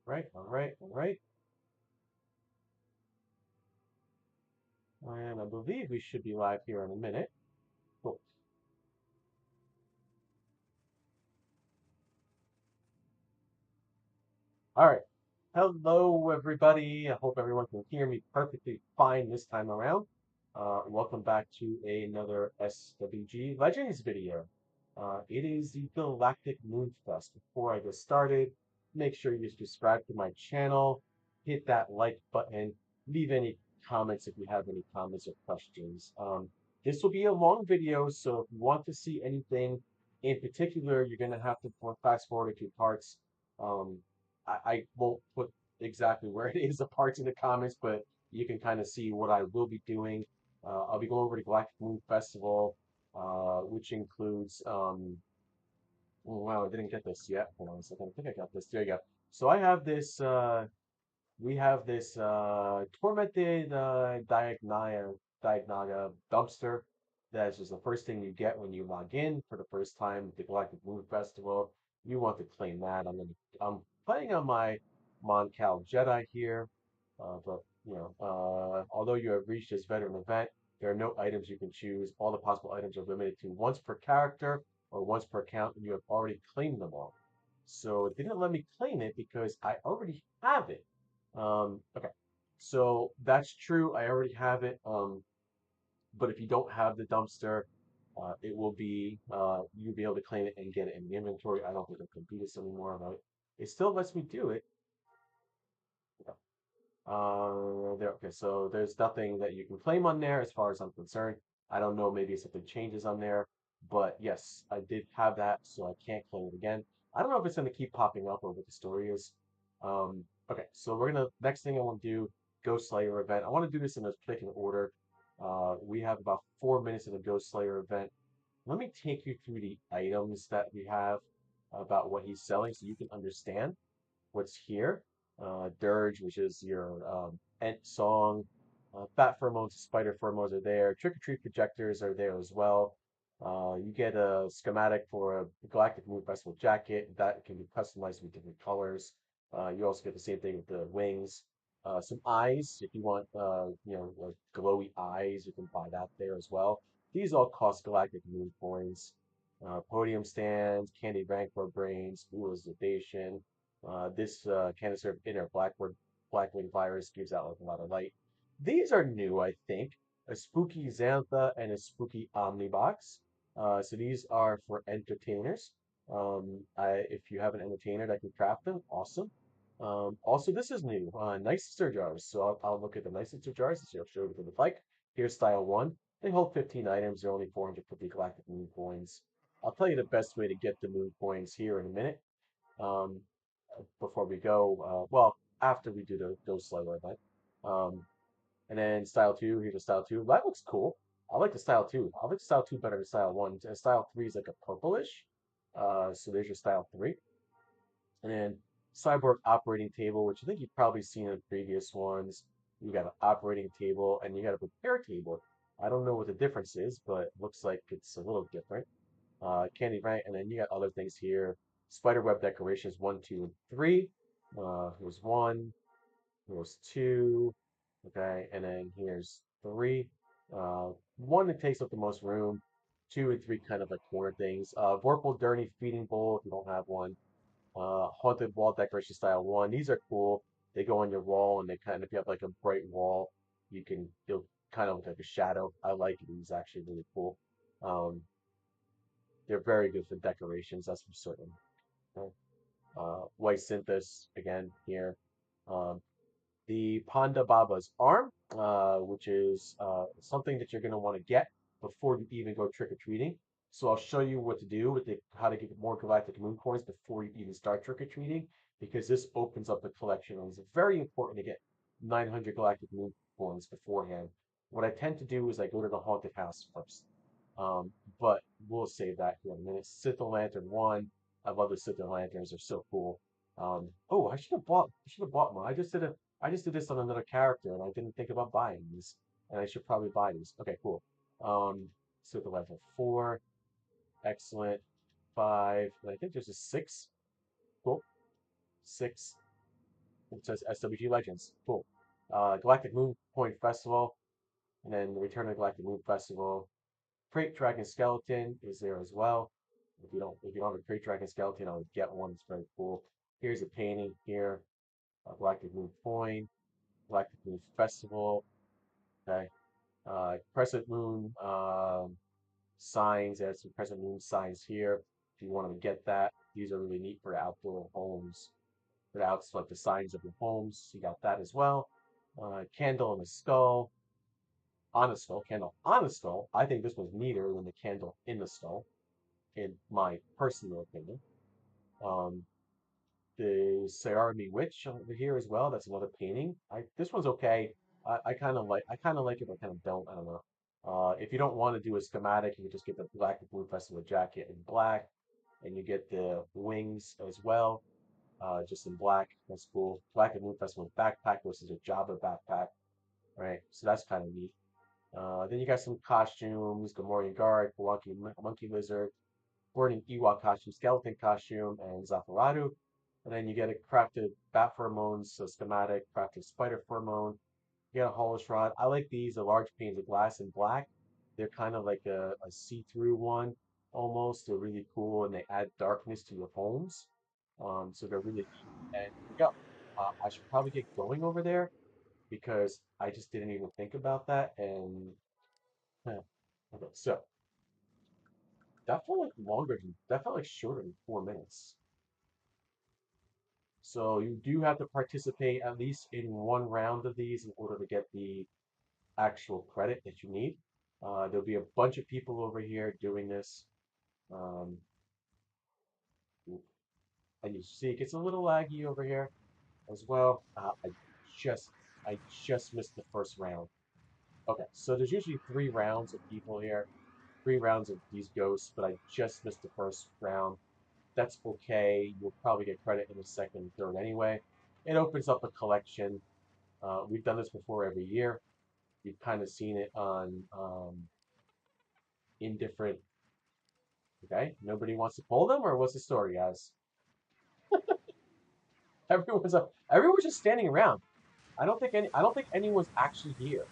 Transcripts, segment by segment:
All right. And I believe we should be live here in a minute. Cool. All right. Hello, everybody. I hope everyone can hear me perfectly fine this time around. Welcome back to another SWG Legends video. It is the Galactic Moon Fest. Before I get started, make sure you subscribe to my channel, hit that like button, leave any comments if you have any comments or questions. This will be a long video, so if you want to see anything in particular, you're going to have to fast forward a few parts. Um, I won't put exactly where it is, the parts in the comments, but you can kind of see what I will be doing. I'll be going over to Galactic Moon Festival, which includes, oh, wow, I didn't get this yet. Hold on a second. I think I got this. There you go. So I have this, we have this Tormented Diagnaga dumpster. That is just the first thing you get when you log in for the first time at the Galactic Moon Festival. You want to claim that. I'm playing on my Mon Cal Jedi here, but although you have reached this veteran event, there are no items you can choose. All the possible items are limited to once per character or once per account, and you have already claimed them all. So it didn't let me claim it because I already have it. Okay, so that's true. I already have it. But if you don't have the dumpster, it will be you'll be able to claim it and get it in the inventory. I don't think I can do this anymore, but it still lets me do it. Yeah. There. Okay, so there's nothing that you can claim on there as far as I'm concerned. I don't know, maybe something changes on there, but yes, I did have that, so I can't claim it again. I don't know if it's going to keep popping up or what the story is. Okay, so we're gonna next thing I want to do Ghost Slayer event. I want to do this in a particular order. We have about 4 minutes of the Ghost Slayer event. Let me take you through the items that we have about what he's selling so you can understand what's here. Dirge, which is your Ent song. Bat pheromones, spider pheromones are there. Trick or treat projectors are there as well. You get a schematic for a Galactic Moon Festival jacket that can be customized with different colors. You also get the same thing with the wings. Some eyes, if you want, like glowy eyes, you can buy that there as well. These all cost Galactic Moon coins. Podium stands, candy rancor brains, utilization. This canister of inner Blackwing virus gives out like a lot of light. These are new, I think. A spooky Xantha and a spooky Omnibox. So these are for entertainers. If you have an entertainer that can craft them, awesome. Also, this is new. Nice sister jars. So I'll look at the nice sister jars and see. I'll show you what they look like. Here's style one. They hold 15 items. They're only 450 galactic moon coins. I'll tell you the best way to get the moon coins here in a minute. Um, Before we go, well, after we do the Ghost Slayer event. Um, and then style two, here's a style two. That looks cool. I like the style two. I like style two better than style one. And style three is like a purplish. So there's your style three. And then cyborg operating table, which I think you've probably seen in previous ones. You got an operating table and you got a repair table. I don't know what the difference is, but it looks like it's a little different. Candy Rank, and then you got other things here. Spiderweb decorations one, two, and three. Here's one. Here's two. Okay, and then here's three. One that takes up the most room. Two and three kind of like corner things. Vorpal Dirty feeding bowl if you don't have one. Haunted wall decoration style one. These are cool. They go on your wall and they kind of, if you have like a bright wall, you'll kind of look like a shadow. I like these actually really cool. Um, they're very good for decorations, that's for certain. Okay. White Synthus again here. Um, the Panda Baba's arm, which is something that you're going to want to get before you even go trick or treating. So I'll show you what to do with how to get more Galactic Moon coins before you even start trick or treating, because this opens up the collection. And it's very important to get 900 Galactic Moon coins beforehand. What I tend to do is I go to the haunted house first. Um, but we'll save that here in a minute. Sith Lantern 1. I love the Sith Lanterns. They're so cool. Oh, I should have bought one. I just did this on another character and I didn't think about buying these. And I should probably buy these. Okay, cool. Sith Lantern 4. Excellent. 5. And I think there's a 6. Cool. 6. It says SWG Legends. Cool. Galactic Moon Point Festival, and then the Return of the Galactic Moon Festival. Crate Dragon Skeleton is there as well. If you don't have a Crate Dragon Skeleton, I would get one. It's very cool. Here's a painting here. Galactic Moon Point, Galactic Moon Festival. Okay. Crescent Moon signs. There's some Crescent Moon signs here. If you want to get that, these are really neat for outdoor homes. For outs like the signs of your homes. You got that as well. Candle and a skull. On a skull. Candle on a skull. I think this was neater than the candle in the skull, in my personal opinion. Um, the Sayarmi Witch over here as well. That's another painting. This one's okay. I kind of like it, but I kind of don't. I don't know. If you don't want to do a schematic, you can just get the Galactic Moon Festival jacket in black, and you get the wings as well, just in black. That's cool. Galactic Moon Festival backpack versus a Jabba backpack, right? So that's kind of neat. Then you got some costumes: Gamorrean Guard, Monkey Lizard, Burning Ewok costume, Skeleton costume, and Zafaradu. And then you get a crafted bat pheromones, so schematic, crafted spider pheromone. You get a Holish Rod. I like these, the large panes of glass in black. They're kind of like a see-through one almost. They're really cool and they add darkness to your homes. So they're really neat. And yeah, I should probably get going over there because I just didn't even think about that. And huh. Okay, so that felt like shorter than 4 minutes. So you do have to participate at least in one round of these in order to get the actual credit that you need. There'll be a bunch of people over here doing this. Um, and you see it gets a little laggy over here as well. Just I just missed the first round. Okay, so there's usually 3 rounds of people here, 3 rounds of these ghosts, but I just missed the first round. That's okay. You'll probably get credit in the second and third anyway. It opens up a collection. We've done this before every year. You've kind of seen it on in different. Okay, nobody wants to pull them, or what's the story, guys? Everyone's just standing around. I don't think anyone's actually here.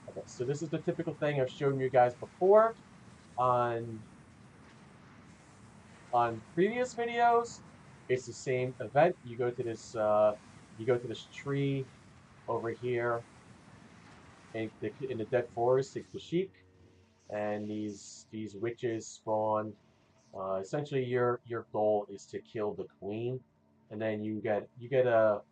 Okay, so this is the typical thing I've shown you guys before on previous videos. It's the same event. You go to this tree over here in the dead forest. It's the sheep, and these witches spawn. Essentially, your goal is to kill the queen, and then you get a.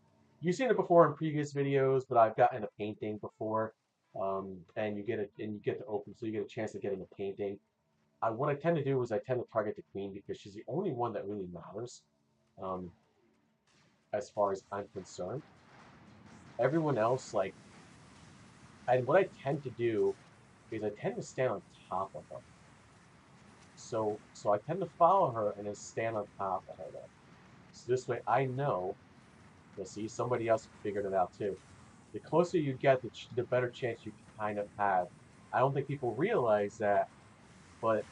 You've seen it before in previous videos, but I've gotten a painting before, and you get to open, so you get a chance of getting a painting. What I tend to do is I tend to target the queen because she's the only one that really matters, um, as far as I'm concerned. Everyone else, like, and what I tend to do is I tend to stand on top of her. So I tend to follow her and then stand on top of her then. So this way I know, you'll see somebody else figured it out too. The closer you get, the better chance you kind of have. I don't think people realize that, but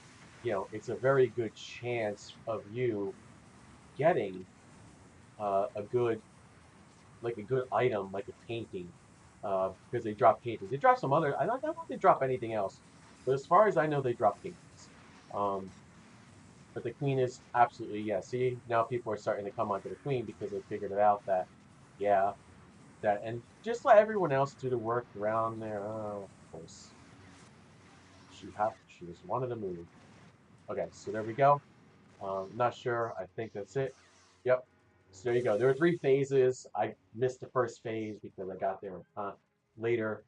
it's a very good chance of you getting a good like a good item like a painting, because they drop paintings. They drop some other. I don't know if they drop anything else, but as far as I know, they drop paintings. Um, but the queen is absolutely, yeah. See, now people are starting to come onto the queen because they figured it out that, yeah, that, and just let everyone else do the work around there. Oh, of course, she just wanted to move. Okay, so there we go. Not sure. I think that's it. Yep. So there you go. There were 3 phases. I missed the first phase because I got there later.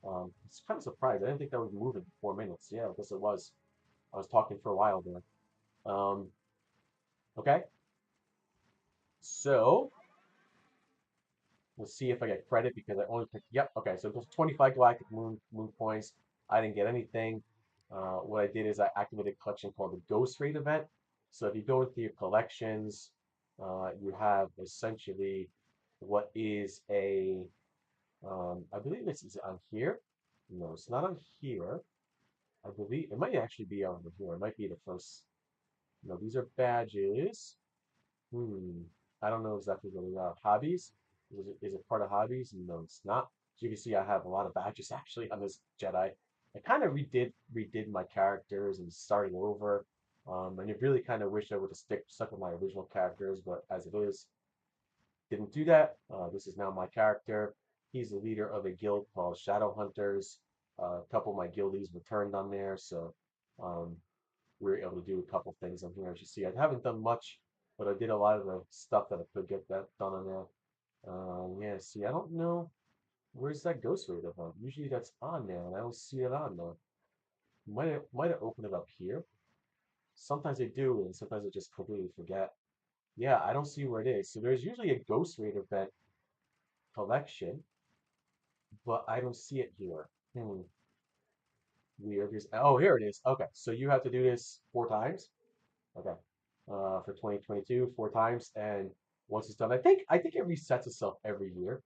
It's kind of surprised. I didn't think that was moving in 4 minutes. Yeah, I guess it was. I was talking for a while there. Okay. So we'll see if I get credit because I only picked. Yep. Okay. So there's 25 Galactic Moon points. I didn't get anything. What I did is I activated a collection called the Ghost Raid event. So if you go into your collections, you have essentially what is a. I believe this is on here. No, it's not on here. I believe it might actually be over here. It might be the first. No, these are badges. Hmm. I don't know exactly what they are. Hobbies. Is it part of hobbies? No, it's not. As you can see, I have a lot of badges actually on this Jedi. I kind of redid my characters and started over. And I really kind of wish I would have stuck with my original characters, but as it is, didn't do that. This is now my character. He's the leader of a guild called Shadow Hunters. A couple of my guildies returned on there, so um, we were able to do a couple things on here. As you see, I haven't done much, but I did a lot of the stuff that I could get that done on there. Yeah, see, I don't know where's that Ghost Raider from. Usually that's on there, and I don't see it on there. Might have opened it up here. Sometimes I do, and sometimes I just completely forget. Yeah, I don't see where it is. So there's usually a Ghost Raider event collection, but I don't see it here. Hmm, weird. Oh, here it is. Okay, so you have to do this 4 times. Okay, for 2022, 4 times, and once it's done, I think it resets itself every year.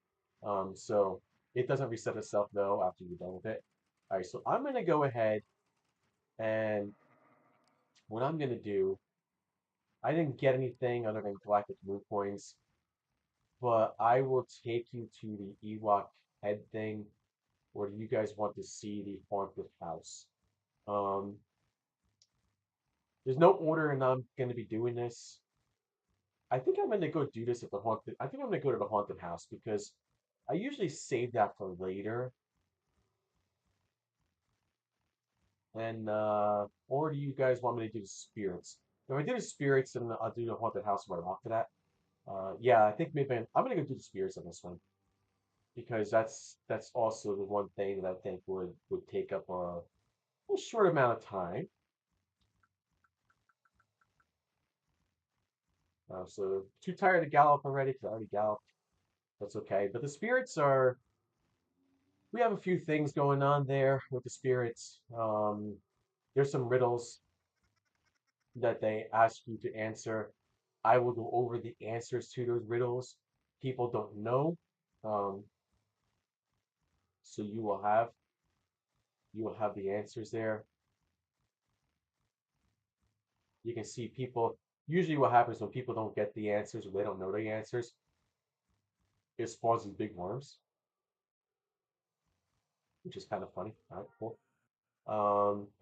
So it doesn't reset itself though after you're done with it. All right, so I'm gonna go ahead and what I'm gonna do. I didn't get anything other than Galactic Moon coins, but I will take you to the Ewok head thing, or do you guys want to see the haunted house? Um, there's no order, and I'm gonna be doing this. I think I'm gonna go do this at the haunted. I think I'm gonna go to the haunted house because I usually save that for later. And or do you guys want me to do the spirits? If I do the spirits, then I'll do the haunted house right after that. Yeah, I think maybe I'm gonna go do the spirits on this one because that's also the one thing that I think would take up a short amount of time. So too tired to gallop already because I already galloped. That's okay. But the spirits are we have a few things going on there with the spirits. There's some riddles that they ask you to answer. I will go over the answers to those riddles. People don't know, um, so you will have the answers there. You can see people. Usually, what happens when people don't get the answers or they don't know the answers, it spawns these big worms, which is kind of funny. All right, cool.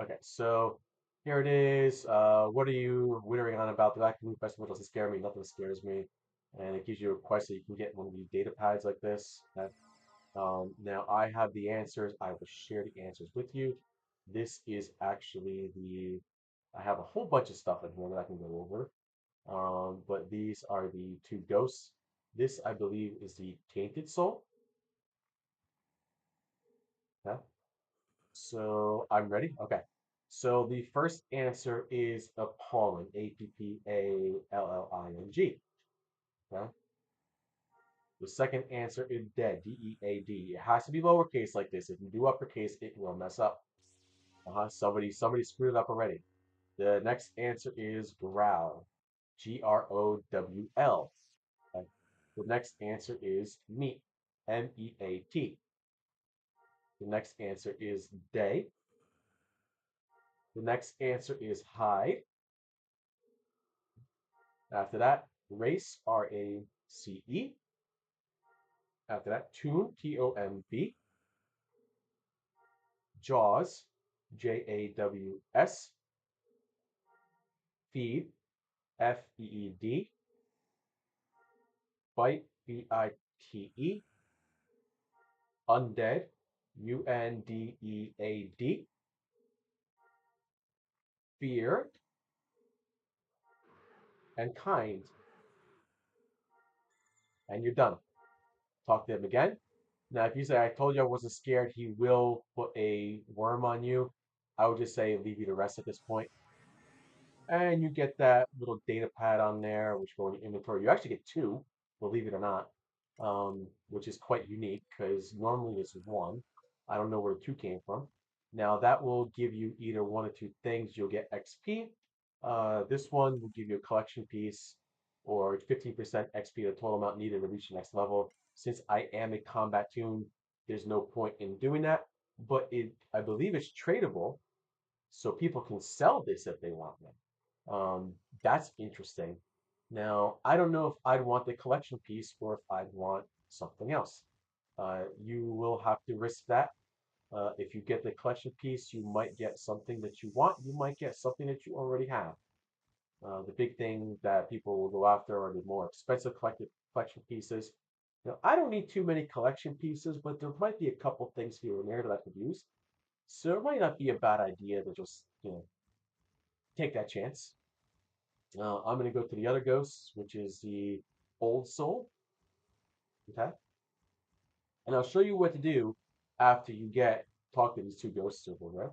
Okay, so here it is. What are you wittering on about? The Galactic Moon Festival doesn't scare me. Nothing scares me. And it gives you a quest so you can get one of these data pads like this. Now I have the answers. I will share the answers with you. This is actually I have a whole bunch of stuff in here that I can go over. But these are the two ghosts. This, I believe, is the Tainted Soul. Okay. So I'm ready. Okay. So the first answer is appalling. Appalling. Okay. The second answer is dead. Dead. It has to be lowercase like this. If you do uppercase, it will mess up. Somebody screwed it up already. The next answer is growl. Growl. Okay. The next answer is meat. Meat. The next answer is day. The next answer is hide. After that, race, RACE. After that, tomb, TOMB. Jaws, JAWS. Feed, FEED. Bite, BITE. Undead, UNDEAD. Fear, and kind. And you're done. Talk to him again. Now, if you say, I told you I wasn't scared, he will put a worm on you. I would just say leave you to rest at this point. And you get that little data pad on there, which go in your inventory. You actually get two, believe it or not, which is quite unique because normally it's one. I don't know where two came from. Now that will give you either one or two things. You'll get XP. This one will give you a collection piece or 15% XP, the total amount needed to reach the next level. Since I am a combat tune, there's no point in doing that. But I believe it's tradable, so people can sell this if they want them. That's interesting. Now, I don't know if I'd want the collection piece or if I'd want something else. You will have to risk that. If you get the collection piece, you might get something that you want. You might get something that you already have. The big thing that people will go after are the more expensive collection pieces. I don't need too many collection pieces, but there might be a couple things here and there that I could use. So it might not be a bad idea to just, take that chance. I'm going to go to the other ghosts, which is the old soul. Okay. And I'll show you what to do after you talk to these two ghosts over there,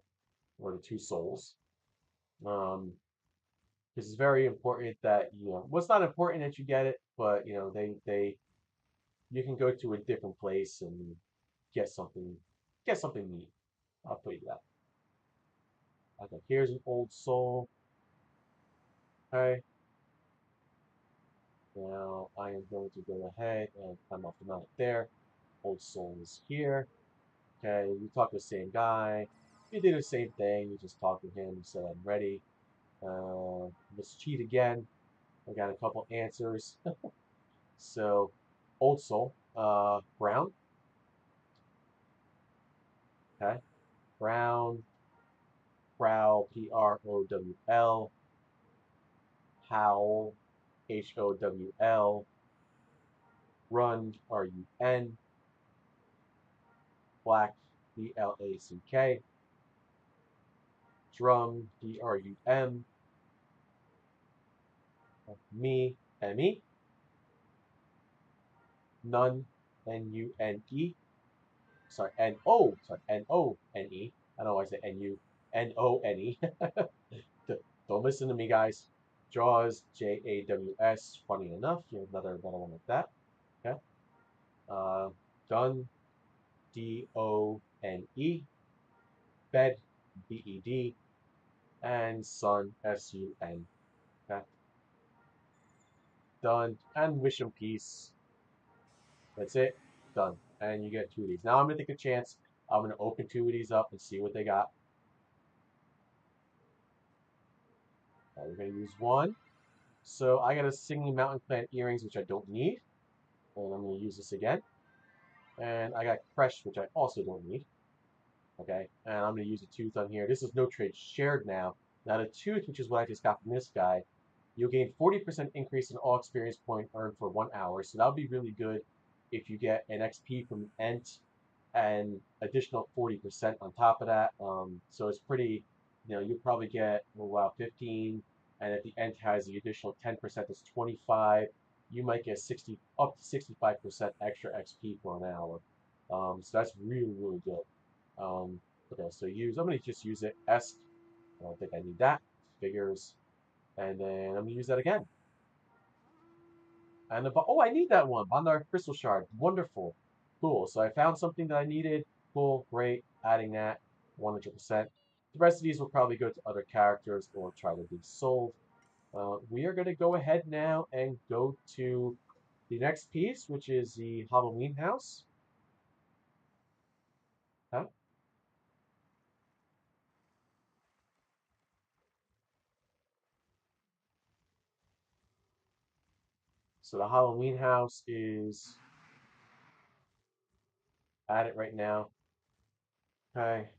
or the two souls. Um, because it's very important that, well, it's not important that you get it, but you can go to a different place and get something, get something neat. I'll put you that. Okay, here's an old soul. Okay, now I am going to go ahead and climb off the mountain there. Old soul is here. Okay, you talk to the same guy. You do the same thing. You just talk to him. Say I'm ready. Let's cheat again. I got a couple answers. So, old soul, Brown. Okay, Brown, Prowl, Prowl, Howl, Howl, Run, Run, Black, Black, Drum, Drum, Me, Me, None, Nune, sorry, None. I don't know why I say NU, None. Don't listen to me, guys. Jaws, Jaws. Funny enough, you have another one like that. Okay. Uh, Done, Done. Bed, Bed, and Sun, Sun. Okay. Done. And wish them peace. That's it. Done. And you get two of these. Now I'm gonna take a chance. I'm gonna open two of these up and see what they got. We're gonna use one. So I got a Singing Mountain Plant earrings, which I don't need. And I'm gonna use this again. And I got Fresh, which I also don't need. Okay, and I'm going to use a tooth on here. This is no trade shared now. Now the tooth, which is what I just got from this guy, you'll gain 40% increase in all experience point earned for 1 hour. So that'll be really good if you get an XP from Ent and additional 40% on top of that. So it's pretty, you'll probably get, oh, wow, 15. And if the Ent has the additional 10%, that's 25. You might get 60 up to 65% extra XP for an hour. So that's really, really good. Okay, so I'm going to just use it. Est. I don't think I need that. Figures. And then I'm going to use that again. And oh, I need that one. Bondar Crystal Shard. Wonderful. Cool. So I found something that I needed. Cool. Great. Adding that 100%. The rest of these will probably go to other characters or try to be sold. We are going to go ahead now and go to the next piece, which is the Halloween house. Huh? So the Halloween house is at it right now. Okay.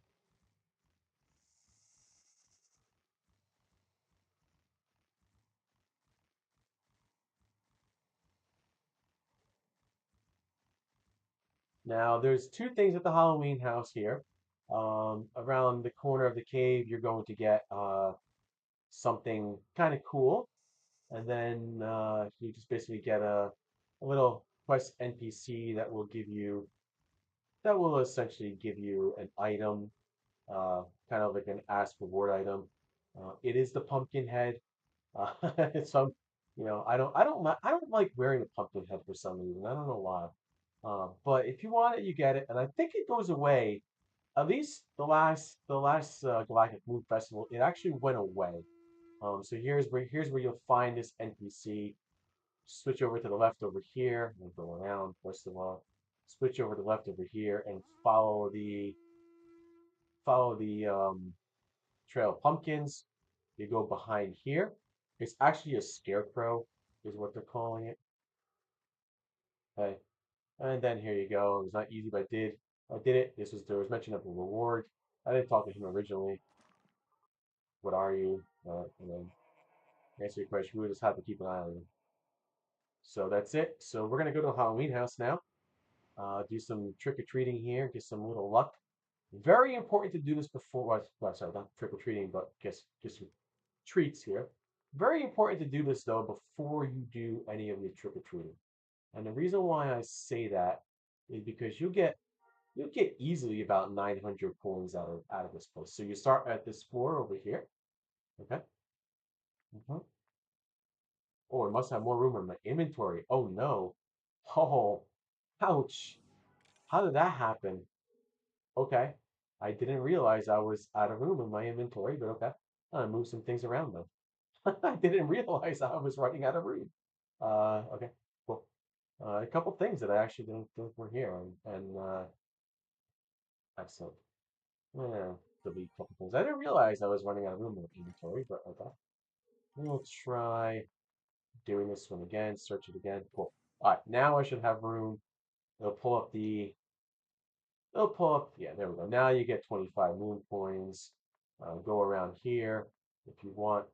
Now, there's two things at the Halloween house here. Around the corner of the cave, you're going to get something kind of cool. And then you just basically get a little quest NPC that will essentially give you an item, kind of like an ask reward item. It is the pumpkin head. Uh, so I don't like wearing a pumpkin head for some reason. I don't know why. But if you want it, you get it, and I think it goes away. At least the last Galactic Moon Festival, it actually went away. So here's where you'll find this NPC. Switch over to the left over here. We'll go around first of all. Switch over to the left over here and follow the trail of pumpkins. You go behind here. It's actually a scarecrow, is what they're calling it. Okay. And then here you go. It was not easy, but I did it. There was mention of a reward. I didn't talk to him originally. What are you? And then answer your question. We just have to keep an eye on you. So that's it. So we're gonna go to a Halloween house now. Do some trick or treating here. Get some little luck. Very important to do this before. Sorry, not trick or treating, but just some treats here. Very important to do this though before you do any of your trick or treating. And the reason why I say that is because you'll get easily about 900 coins out of this place. So you start at this floor over here. Okay. Mhm. Oh, it must have more room in my inventory. Oh no. Oh, ouch. How did that happen? Okay. I didn't realize I was out of room in my inventory, but okay. I moved some things around though. I didn't realize I was running out of room. Okay. Cool. A couple things that I actually didn't think were here, and excellent. Yeah, delete a couple things. I didn't realize I was running out of room in the inventory, but okay. We'll try doing this one again, search it again. Cool. All right, now I should have room. It'll pull up yeah, there we go. Now you get 25 moon coins. Go around here if you want.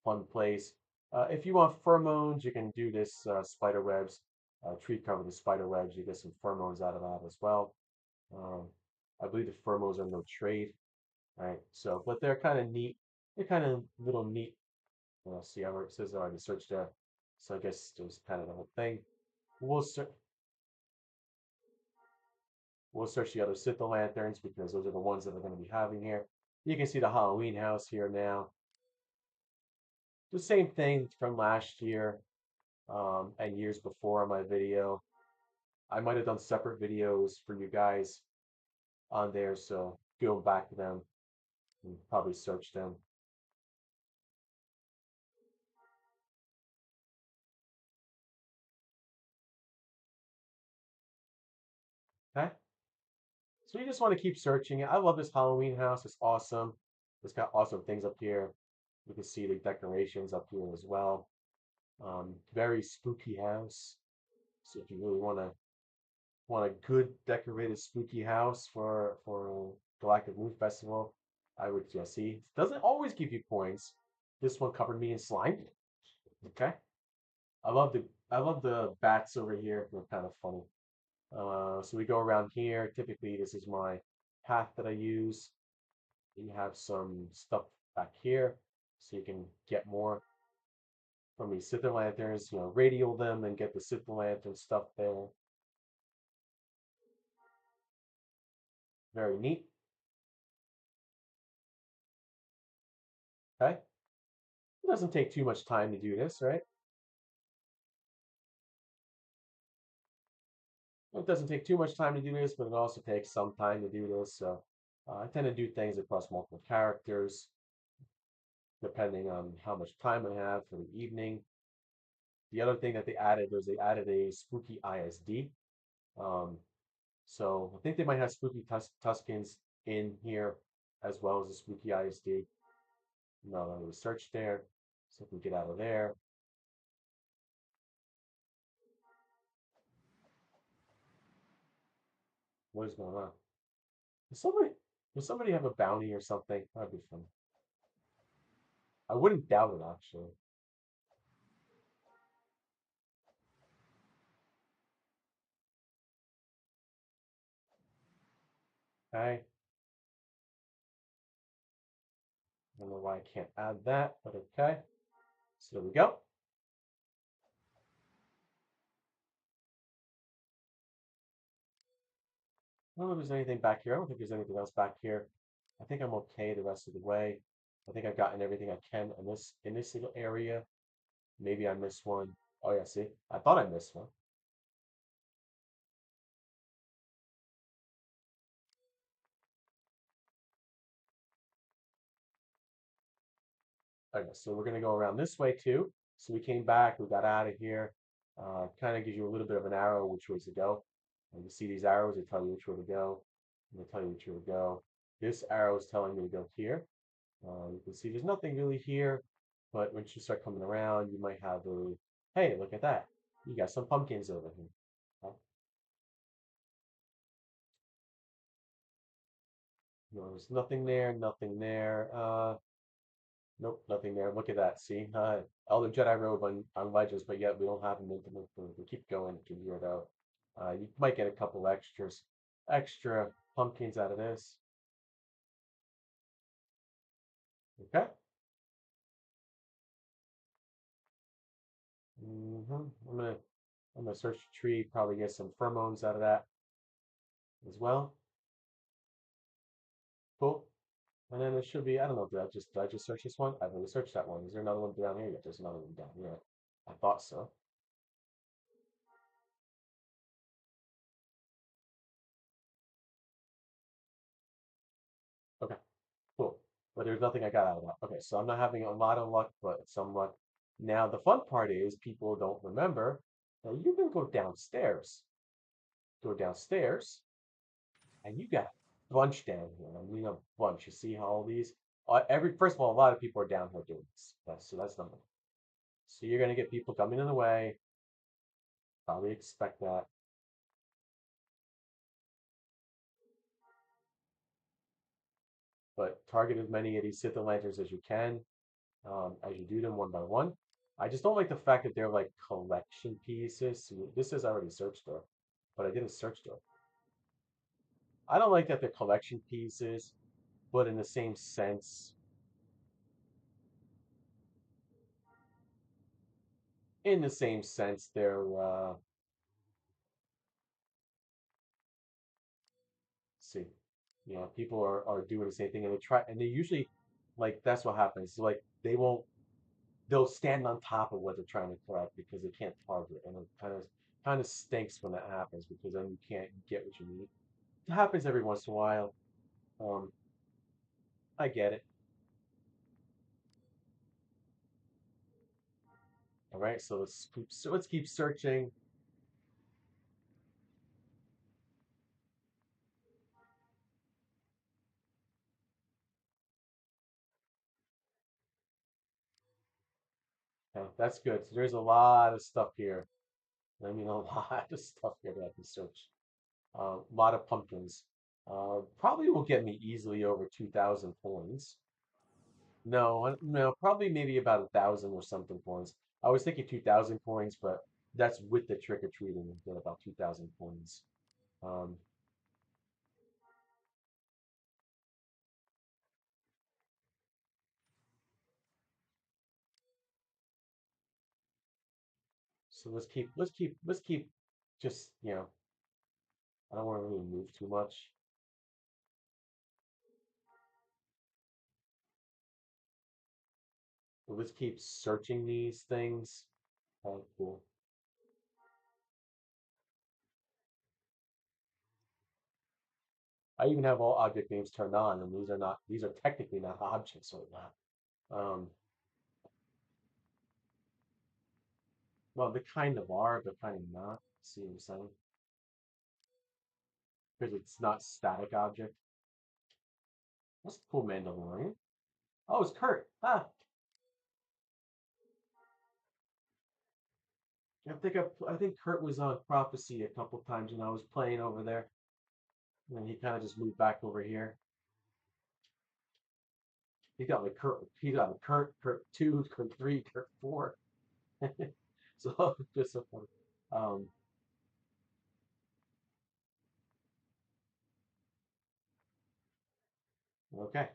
Fun place. If you want pheromones, you can do this spider webs. Tree covered with spider webs. You get some pheromones out of that as well. Um, I believe the pheromones are no trade. Right? So, but they're kind of neat. They're kind of little neat. Well, see, it says I already searched there. So I guess there's kind of the whole thing. We'll search. We'll search the other Sith lanterns because those are the ones that we're going to be having here. You can see the Halloween house here now. The same thing from last year and years before on my video. I might have done separate videos for you guys on there, so go back to them and probably search them. Okay? So you just want to keep searching. I love this Halloween house. It's awesome. It's got awesome things up here. You can see the decorations up here as well. Very spooky house. So if you really want a good decorated spooky house for Galactic Moon Festival, I would just see. It doesn't always give you points. This one covered me in slime. Okay. I love the bats over here. They're kind of funny. So we go around here. Typically, this is my path that I use. You have some stuff back here, so you can get more from these Sith lanterns. You know, radial them and get the Sith lantern stuff there. Very neat. Okay. It doesn't take too much time to do this, right? It doesn't take too much time to do this, but it also takes some time to do this. So I tend to do things across multiple characters, depending on how much time I have for the evening. The other thing that they added a spooky ISD. Um, so I think they might have spooky Tuskens in here as well as a spooky ISD. No, there was search there. So if we get out of there, what is going on? Does somebody does somebody have a bounty or something? That'd be fun. I wouldn't doubt it actually. Okay. I don't know why I can't add that, but okay. So there we go. I don't know if there's anything back here. I don't think there's anything else back here. I think I'm okay the rest of the way. I think I've gotten everything I can in this little area. Maybe I missed one. Oh yeah, see? I thought I missed one. Okay, so we're gonna go around this way too. So we came back, we got out of here. Kind of gives you a little bit of an arrow which ways to go. And you see these arrows, they tell you which way to go. And they tell you which way to go. This arrow is telling me to go here. You can see there's nothing really here, but once you start coming around, you might have a, hey, look at that. You got some pumpkins over here. No, there's nothing there, nothing there. Nope, nothing there. Look at that. See, Elder Jedi Robe on Legends, but yet we don't have them intimate food. We keep going to weirdo. You might get a couple extra pumpkins out of this. Okay. I'm gonna search the tree, probably get some pheromones out of that as well. Cool. And then it should be, I don't know, did I just search this one? I've already searched that one. Is there another one down here? Yeah, there's another one down here. I thought so. Okay, cool. But there's nothing I got out of that. Okay, so I'm not having a lot of luck, but some luck. Now the fun part is people don't remember that you can go downstairs. Go downstairs, and you got a bunch down here. I mean a bunch. You see how all these every first of all, a lot of people are down here doing this. So that's number one. So you're gonna get people coming in the way. Probably expect that. But target as many of these Sith Lanterns as you can, as you do them one by one. I just don't like the fact that they're like collection pieces. So this is already searched though, but I didn't search though. I don't like that they're collection pieces, but in the same sense, they're see, people are doing the same thing and they usually like that's what happens. So, like they'll stand on top of what they're trying to collect because they can't target, and it kind of stinks when that happens because then you can't get what you need. It happens every once in a while. Um, I get it. All right, so let's keep searching. Okay, that's good. So there's a lot of stuff here. I mean, a lot of stuff here that I can search. A lot of pumpkins. Probably will get me easily over 2,000 coins. No, no, probably maybe about 1,000 or something coins. I was thinking 2,000 coins, but that's with the trick or treating. Get about 2,000 coins. Um, so let's keep just I don't want to really move too much. But let's keep searching these things. Oh, cool. I even have all object names turned on, and these are technically not objects right now. Well, they kind of are, but kind of not. See what I'm saying? Because it's not static object. That's a cool Mandalorian. Oh, it's Kurt. Ah, I think Kurt was on Prophecy a couple times when I was playing over there, and he kind of just moved back over here. He got like Kurt. He got like Kurt 2, Kurt 3, Kurt 4. So just so funny. Um, okay.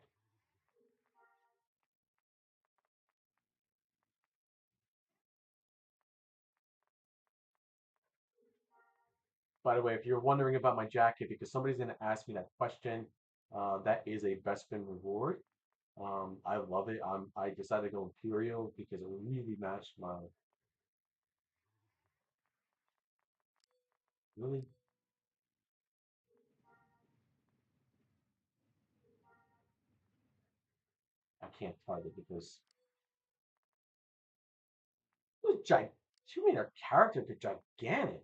By the way, if you're wondering about my jacket, because somebody's going to ask me that question, that is a Bespin reward. I love it. I decided to go Imperial because it really matched my. Really, I can't target because it was giant. She made her character to gigantic.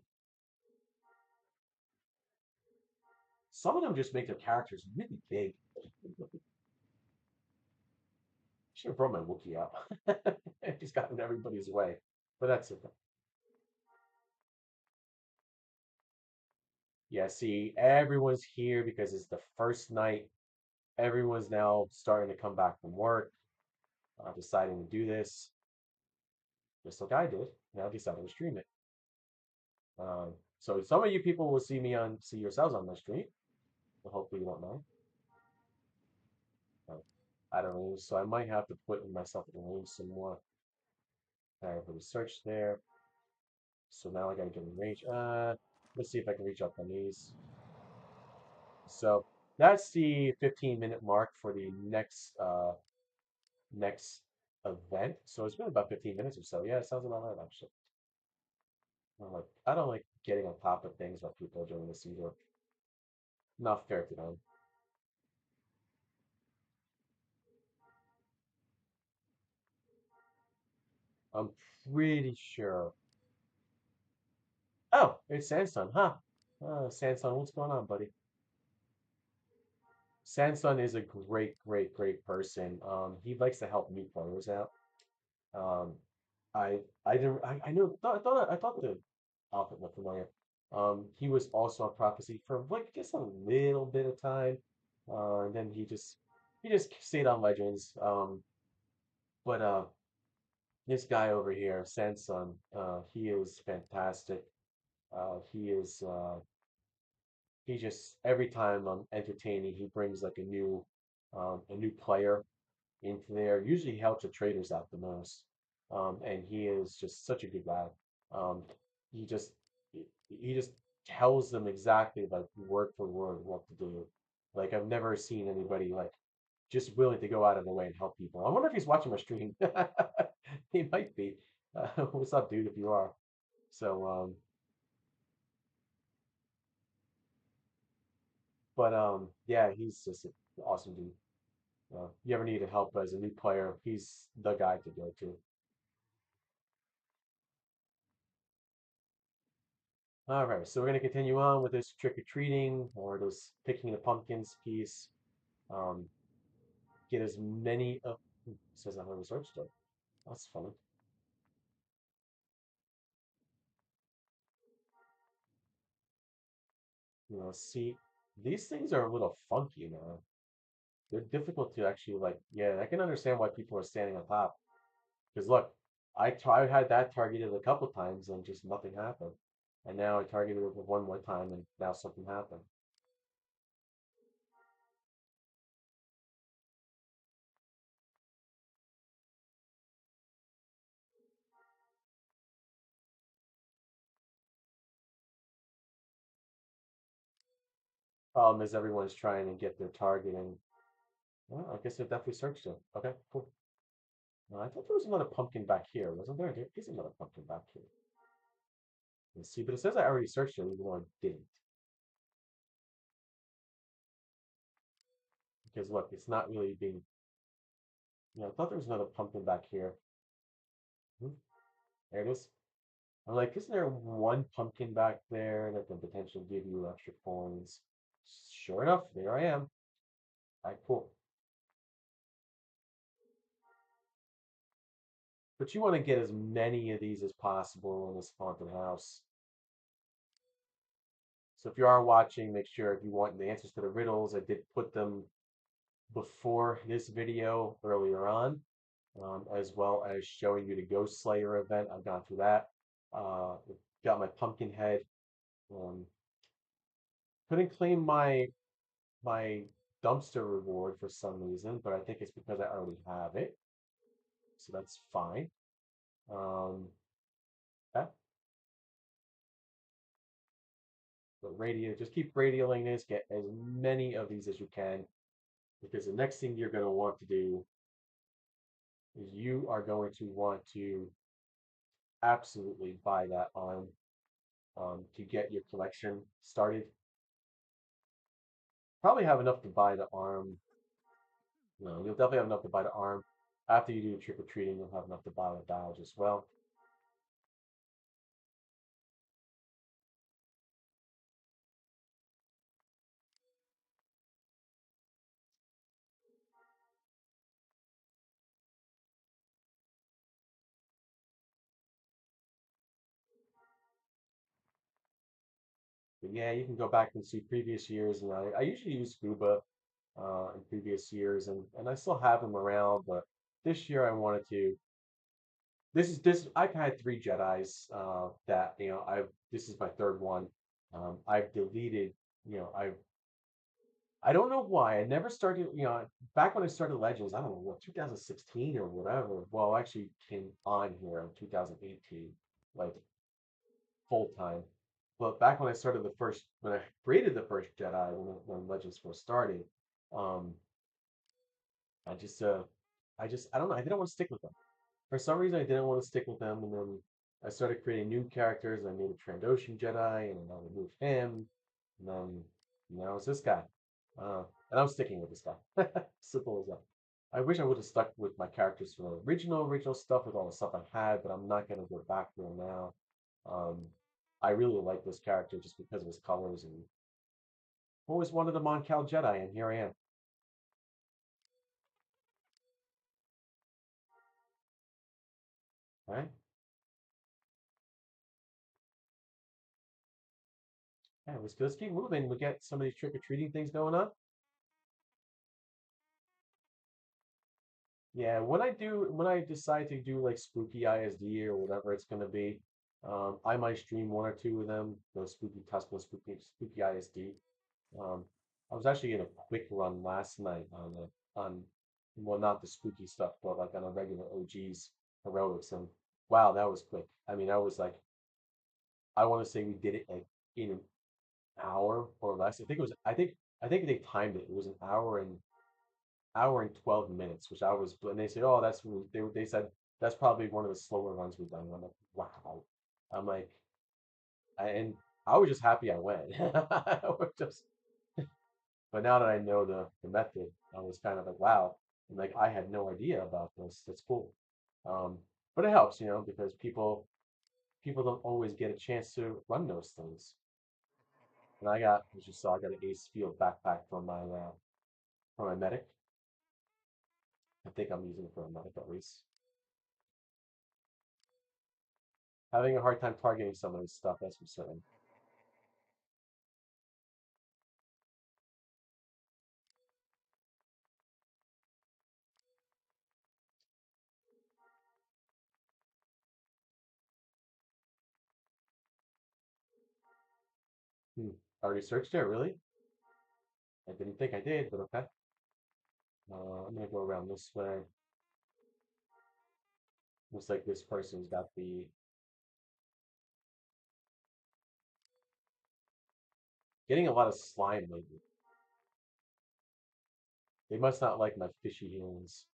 Some of them just make their characters really big. Should have brought my Wookiee out. He's got in everybody's way, but that's it. Yeah, see, everyone's here because it's the first night. Everyone's now starting to come back from work, deciding to do this, just like I did. Now I decided to stream it. So some of you people will see yourselves on my stream. So hopefully you won't mind. Uh, I don't know. So I might have to put myself in the room some more. I have a search there. So now I gotta get in range. Let's see if I can reach up on these. So that's the 15-minute mark for the next event. So it's been about 15 minutes or so. Yeah, it sounds about right actually. I don't like getting on top of things while people are doing this either. Not fair to them. I'm pretty sure. Oh, it's Sanson, huh? Sanson, what's going on, buddy? Sanson is a great, great, great person. He likes to help new players out. Um, I didn't I knew I thought the outfit looked familiar. He was also a prophecy for like just a little bit of time, and then he just stayed on Legends. But this guy over here, Sanson, he is fantastic. He just every time I'm entertaining, he brings like a new player into there. Usually he helps the traders out the most. And he is just such a good guy. Um, he just he just tells them exactly like word for word what to do. Like I've never seen anybody like just willing to go out of the way and help people. I wonder if he's watching my stream. He might be. What's up, dude? If you are. So, yeah, he's just an awesome dude. You ever need help as a new player, he's the guy to go to. All right, so we're going to continue on with this trick or treating or this picking the pumpkins piece. Um, get as many of. Says I have a research stuff. That's funny. See, these things are a little funky now. They're difficult to actually like. Yeah, I can understand why people are standing on top. Because look, I had that targeted a couple times and just nothing happened. And now I targeted it one more time and now something happened. Problem is everyone's trying to get their target and well, I guess it definitely searched it. Okay, cool. I thought there was another pumpkin back here. Wasn't there? There is another pumpkin back here. Let's see, but it says I already searched it even though I didn't. Because look, it's not really being. I thought there was another pumpkin back here. Hmm, there it is. I'm like, isn't there one pumpkin back there that can potentially give you extra coins? Sure enough, there I am. All right, cool. But you want to get as many of these as possible in this haunted house. So if you are watching, make sure if you want the answers to the riddles, I did put them before this video earlier on, as well as showing you the Ghost Slayer event. I've gone through that. Uh, got my pumpkin head. Um, couldn't claim my dumpster reward for some reason, but I think it's because I already have it, so that's fine. Um, yeah, but just keep radioing this, get as many of these as you can, because the next thing you're going to want to do is you are going to want to absolutely buy that arm to get your collection started. Probably have enough to buy the arm. No, you'll definitely have enough to buy the arm. After you do trick or treating, you'll have enough to buy the badge as well. But yeah, you can go back and see previous years, and I usually use scuba. in previous years, and I still have them around. But this year I wanted to. This. I've had three Jedi's that I've. This is my third one. I've deleted. I don't know why. I never started. Back when I started Legends, I don't know what 2016 or whatever. Well, I actually came on here in 2018, like full time. But back when I started when I created the first Jedi, when Legends first started, um, I just, uh, I don't know. I didn't want to stick with them. For some reason, I didn't want to stick with them, and then I started creating new characters. I made a Trandoshan Jedi, and then I removed him, and then now it's this guy, uh, and I'm sticking with this guy. Simple as that. I wish I would have stuck with my characters from the original stuff with all the stuff I had, but I'm not gonna go back there now. Um, I really like this character just because of his colors, and always wanted a Mon Cal Jedi, and here I am. All right, yeah, let's keep moving. We get some of these trick or treating things going on. Yeah, when I decide to do like spooky ISD or whatever it's gonna be, I might stream one or two of them, those spooky Tuscan spooky ISD. Um, I was actually in a quick run last night on well, not the spooky stuff, but like on a regular OG's heroics, and wow, that was quick. I mean, I was like, I want to say we did it like in an hour or less. I think they timed it. It was an hour and 12 minutes, which I was, and they said, oh, they said that's probably one of the slower runs we've done. And I'm like, wow. I'm like, and I was just happy I went. I was just, but now that I know the method, I was kind of like, wow. And like, I had no idea about this. That's cool. Um, but it helps, because people don't always get a chance to run those things. And as you saw, I got an Ace Field backpack for my medic. I think I'm using it for a medic at least. Having a hard time targeting some of this stuff, that's for certain. Hmm. Already searched there, really? I didn't think I did, but okay. I'm gonna go around this way. Looks like this person's got the getting a lot of slime lately. They must not like my fishy hands.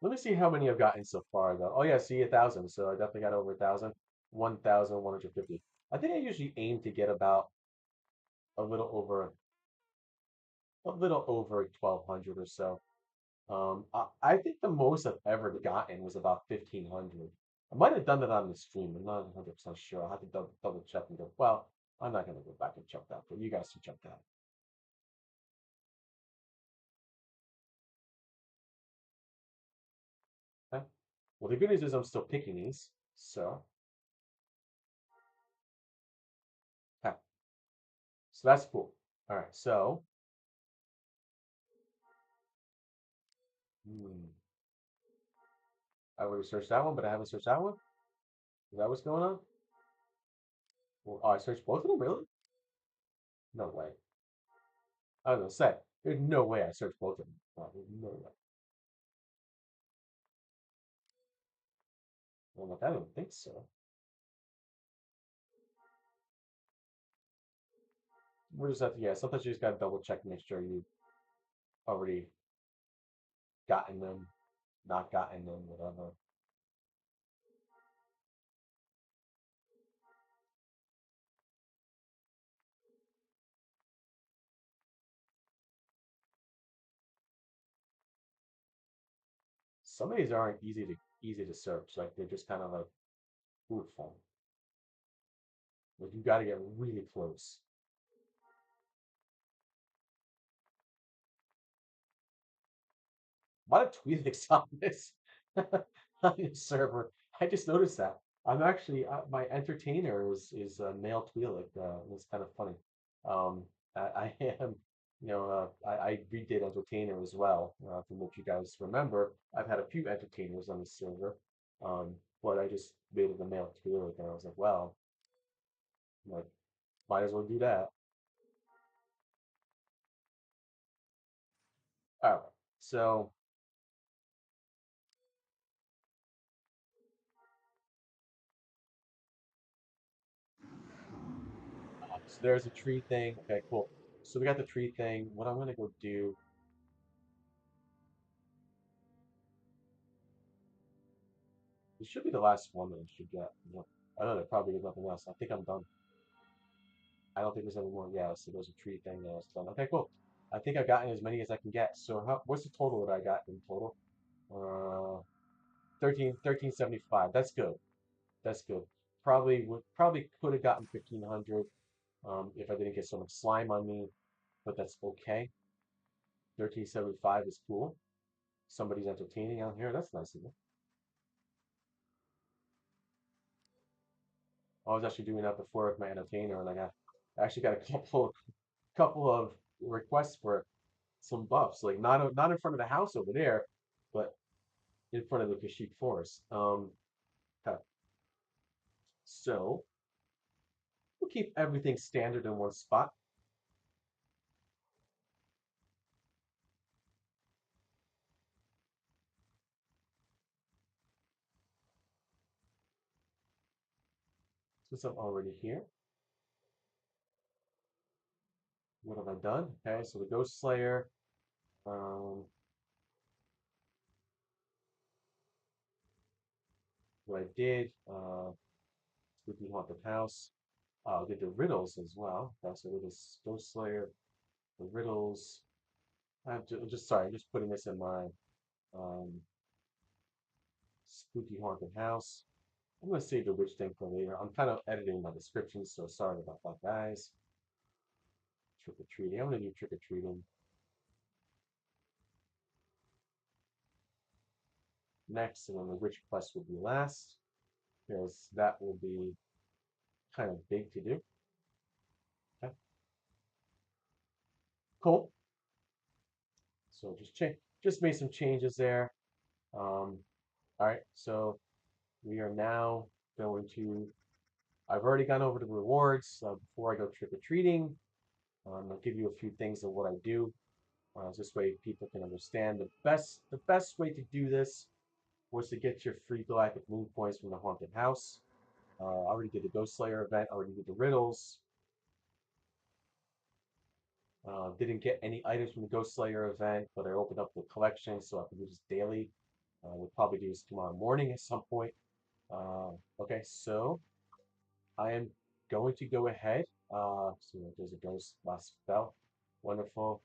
Let me see how many I've gotten so far, though. Oh yeah, see 1,000. So I definitely got over 1,000. 1,150. I think I usually aim to get about a little over a little over 1,200 or so. I think the most I've ever gotten was about 1,500. I might have done that on the stream. I'm not 100% sure. I'll have to double check and go, well, I'm not going to go back and check that, but you guys should check that. Okay? Well, the good news is I'm still picking these. So, okay. So that's cool. All right. So, hmm, I already searched that one, but I haven't searched that one. Is that what's going on? Well, oh, I searched both of them? Really? No way. I was going to say, there's no way I searched both of them. Oh, there's no way. Well, look, I don't think so. We're just have to, yeah, sometimes you just got to double check to make sure you already gotten them, not gotten them, whatever. Some of these aren't easy to search. Like they're just kind of like oof. Like you got to get really close. A lot of Twi'leks on this on this server. I just noticed that. I'm actually my entertainer is a male Twi'lek. It's kind of funny. Um, I am, I redid Entertainer as well. From what you guys remember, I've had a few entertainers on the server, um, but I just made it a male too. And I was like, well, like, might as well do that. All right. So, so there's a tree thing. Okay, cool. So we got the tree thing. What I'm gonna go do. This should be the last one that I should get. I know there probably is nothing else. I think I'm done. I don't think there's any more. Yeah, so there's a tree thing that I was done. Okay, cool. I think I've gotten as many as I can get. So what's the total that I got in total? Uh, 1375. That's good. That's good. Probably could have gotten 1500 if I didn't get so much slime on me, but that's okay. 1375 is cool. Somebody's entertaining out here. That's nice of you. I was actually doing that before with my entertainer, and I actually got a couple of requests for some buffs, like not in front of the house over there, but in front of the Kashyyyk Forest. Okay. So we'll keep everything standard in one spot. Since I'm already here, what have I done? Okay, so the Ghost Slayer. Um, what I did, Spooky Haunted House. I did the Riddles as well. Okay, so with this Ghost Slayer, the Riddles. I'm just putting this in my um, Spooky Haunted House. I'm gonna save the witch thing for later. I'm kind of editing my descriptions, so sorry about that, guys. Trick or treating. I'm gonna do trick or treating next, and then the witch quest will be last, because that will be kind of big to do. Okay, cool. So just made some changes there. All right, so we are now going to. I've already gone over the rewards before I go trick or treating. I'll give you a few things of what I do. This way people can understand the best way to do this was to get your free Galactic Moon points from the Haunted House. I already did the Ghost Slayer event. I already did the Riddles. Didn't get any items from the Ghost Slayer event, but I opened up the collection so I can do this daily. We'll probably do this tomorrow morning at some point. Uh, okay, so I am going to go ahead. So there's a ghost last spell. Wonderful.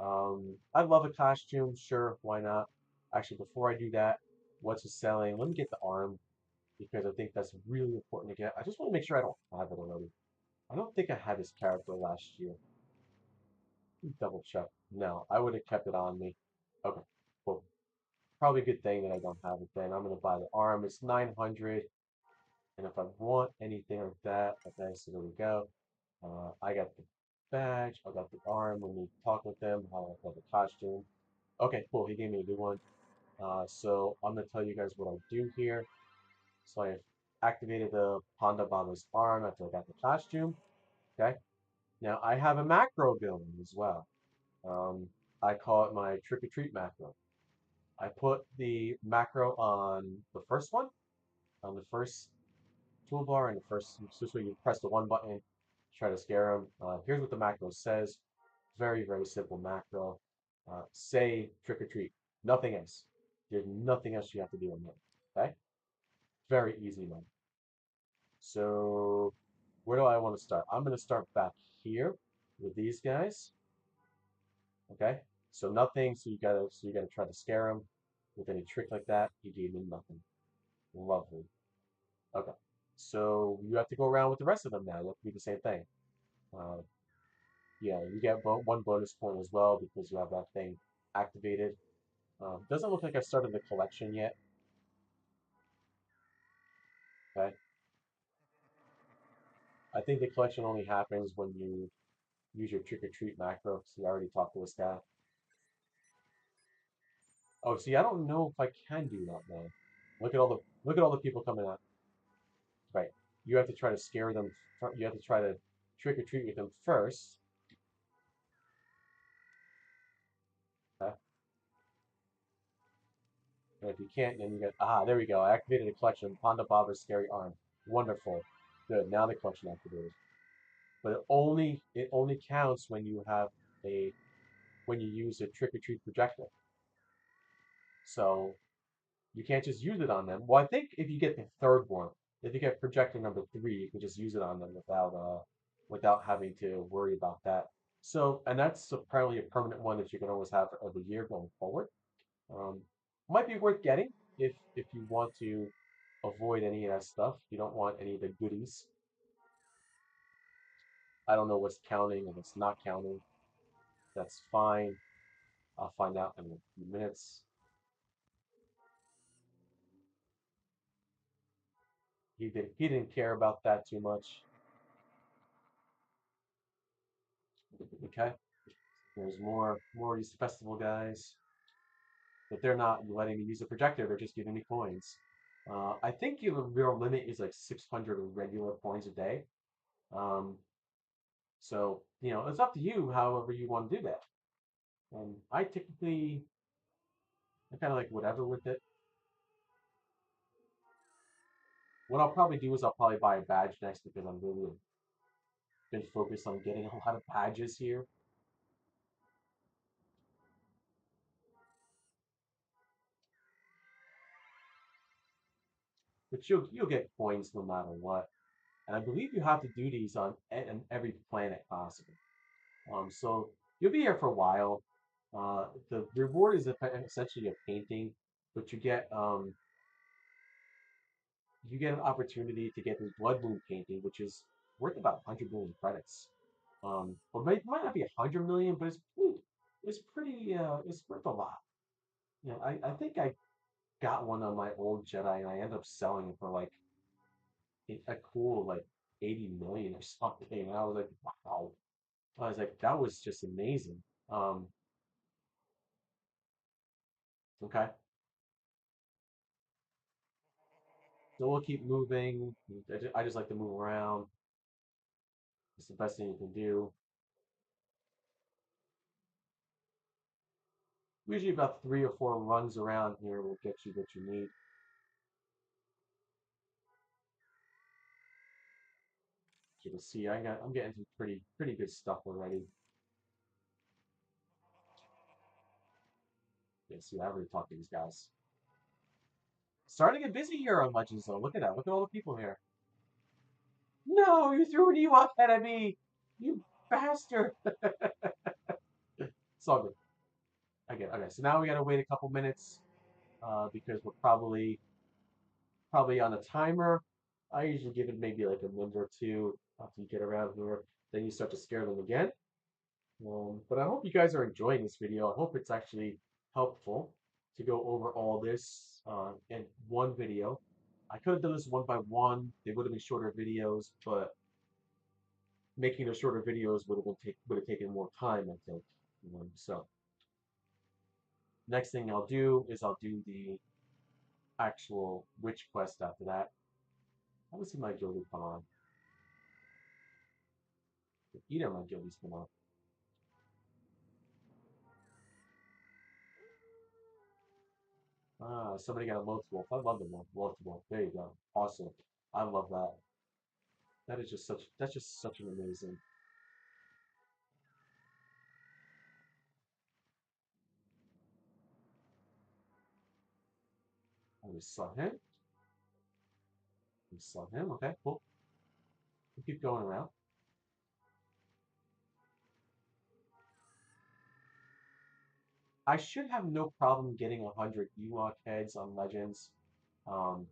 I love a costume. Sure, why not? Actually, before I do that, what's it selling? Let me get the arm because I think that's really important to get. I just want to make sure I don't have it already. I don't think I had this character last year. Double check. No, I would have kept it on me. Okay, well, probably a good thing that I don't have it then. I'm gonna buy the arm. It's 900, and if I want anything like that, okay, so there we go. I got the badge. I got the arm. When we talk with them, I got the costume. Okay, cool. He gave me a good one. So I'm gonna tell you guys what I do here. So I've activated the Panda Bomber's arm after I got the costume. Okay. Now I have a macro going as well. Um, I call it my trick or treat macro. I put the macro on the first one, on the first toolbar, and the first, so this way you press the one button, try to scare them. Here's what the macro says. Very, very simple macro. Say trick or treat. Nothing else. There's nothing else you have to do on that. Okay? Very easy one. So where do I want to start? I'm going to start back here with these guys. Okay? So nothing. So you gotta try to scare him with any trick like that. He gave me nothing. Lovely. Okay. So you have to go around with the rest of them now. You have to do the same thing. Uh, yeah, you get one bonus point as well because you have that thing activated. Doesn't look like I started the collection yet. Okay. I think the collection only happens when you use your trick or treat macro. So you already talked to this guy. Oh, see, I don't know if I can do that now. Look at all the people coming out. Right. You have to try to scare them. You have to try to trick or treat with them first. Okay? And if you can't, then you get there we go. I activated a collection. Ponda Baba's scary arm. Wonderful. Good. Now the collection activated. But it only counts when you have a when you use a trick or treat projector. So you can't just use it on them. Well, I think if you get the third one, if you get projector number 3, you can just use it on them without having to worry about that. So, and that's apparently a permanent one that you can always have every year going forward. Um, Might be worth getting if you want to avoid any of that stuff. You don't want any of the goodies. I don't know what's counting and what's not counting. That's fine. I'll find out in a few minutes. He didn't care about that too much. Okay. There's more of these festival guys, but they're not letting me use a projector. They're just giving me coins. I think the real limit is like 600 regular coins a day. Um, so it's up to you, however you want to do that. And I kind of like whatever with it. What I'll probably do is I'll probably buy a badge next because I'm really been focused on getting a lot of badges here. But you'll get coins no matter what. And I believe you have to do these on every planet possible. So you'll be here for a while. The reward is essentially a painting, but you get an opportunity to get this Blood Moon painting, which is worth about 100 million credits. Or might not be 100 million, but it's worth a lot. I think I got one on my old Jedi, and I ended up selling it for like a cool like 80 million or something. And I was like, wow. I was like, that was just amazing. Um, okay. So we'll keep moving. I just like to move around. It's the best thing you can do. Usually about 3 or 4 runs around here will get you what you need. You can see I'm getting some pretty good stuff already. Yeah, see, I already talked to these guys. Starting to get busy here on Legends though. Look at that. Look at all the people here. No, you threw an Ewok head at me! You bastard! It's all good. Okay, so now we gotta wait a couple minutes because we're probably on a timer. I usually give it maybe like a minute or two after you get around here. Then you start to scare them again. But I hope you guys are enjoying this video. I hope it's actually helpful to go over all this in one video. I could have done this one by one. They would have been shorter videos, but making the shorter videos would have taken more time, I think. So next thing I'll do is I'll do the actual witch quest after that. I want to see my guildie come on. Either of my guildies come on. Somebody got a Loth Wolf. I love the Loth Wolf. There you go. Awesome. I love that. That's just such an amazing. We saw him. We saw him. Okay, cool. We keep going around. I should have no problem getting 100 Ewok heads on Legends. Um,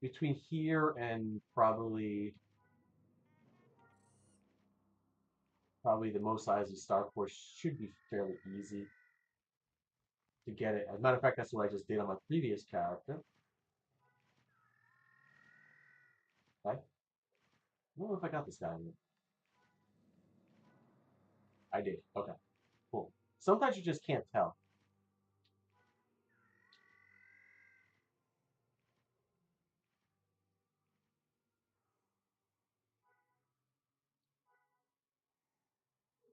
Between here and probably the most size of Star Force should be fairly easy to get it. As a matter of fact, that's what I just did on my previous character. Okay. I don't know if I got this guy yet. I did. Okay, cool. Sometimes you just can't tell.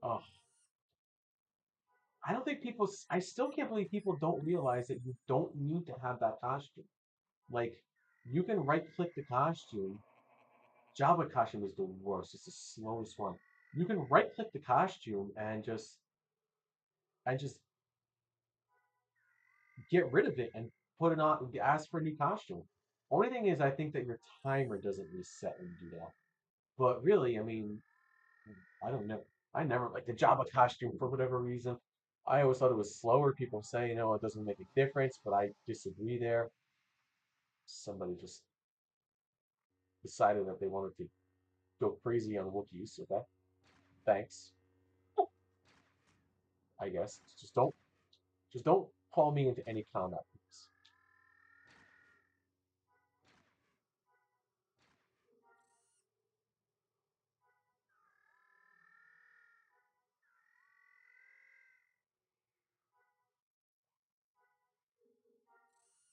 Oh, I don't think people. I still can't believe people don't realize that you don't need to have that costume. Like, you can right click the costume. Java costume is the worst. It's the slowest one. You can right click the costume and just get rid of it and put it on. Ask for a new costume. Only thing is, I think that your timer doesn't reset when you do that. But really, I mean, I don't know. I never like the Java costume for whatever reason. I always thought it was slower. People say, it doesn't make a difference, but I disagree there. Somebody just decided that they wanted to go crazy on Wookiees. Okay, thanks. I guess just don't call me into any combat, please.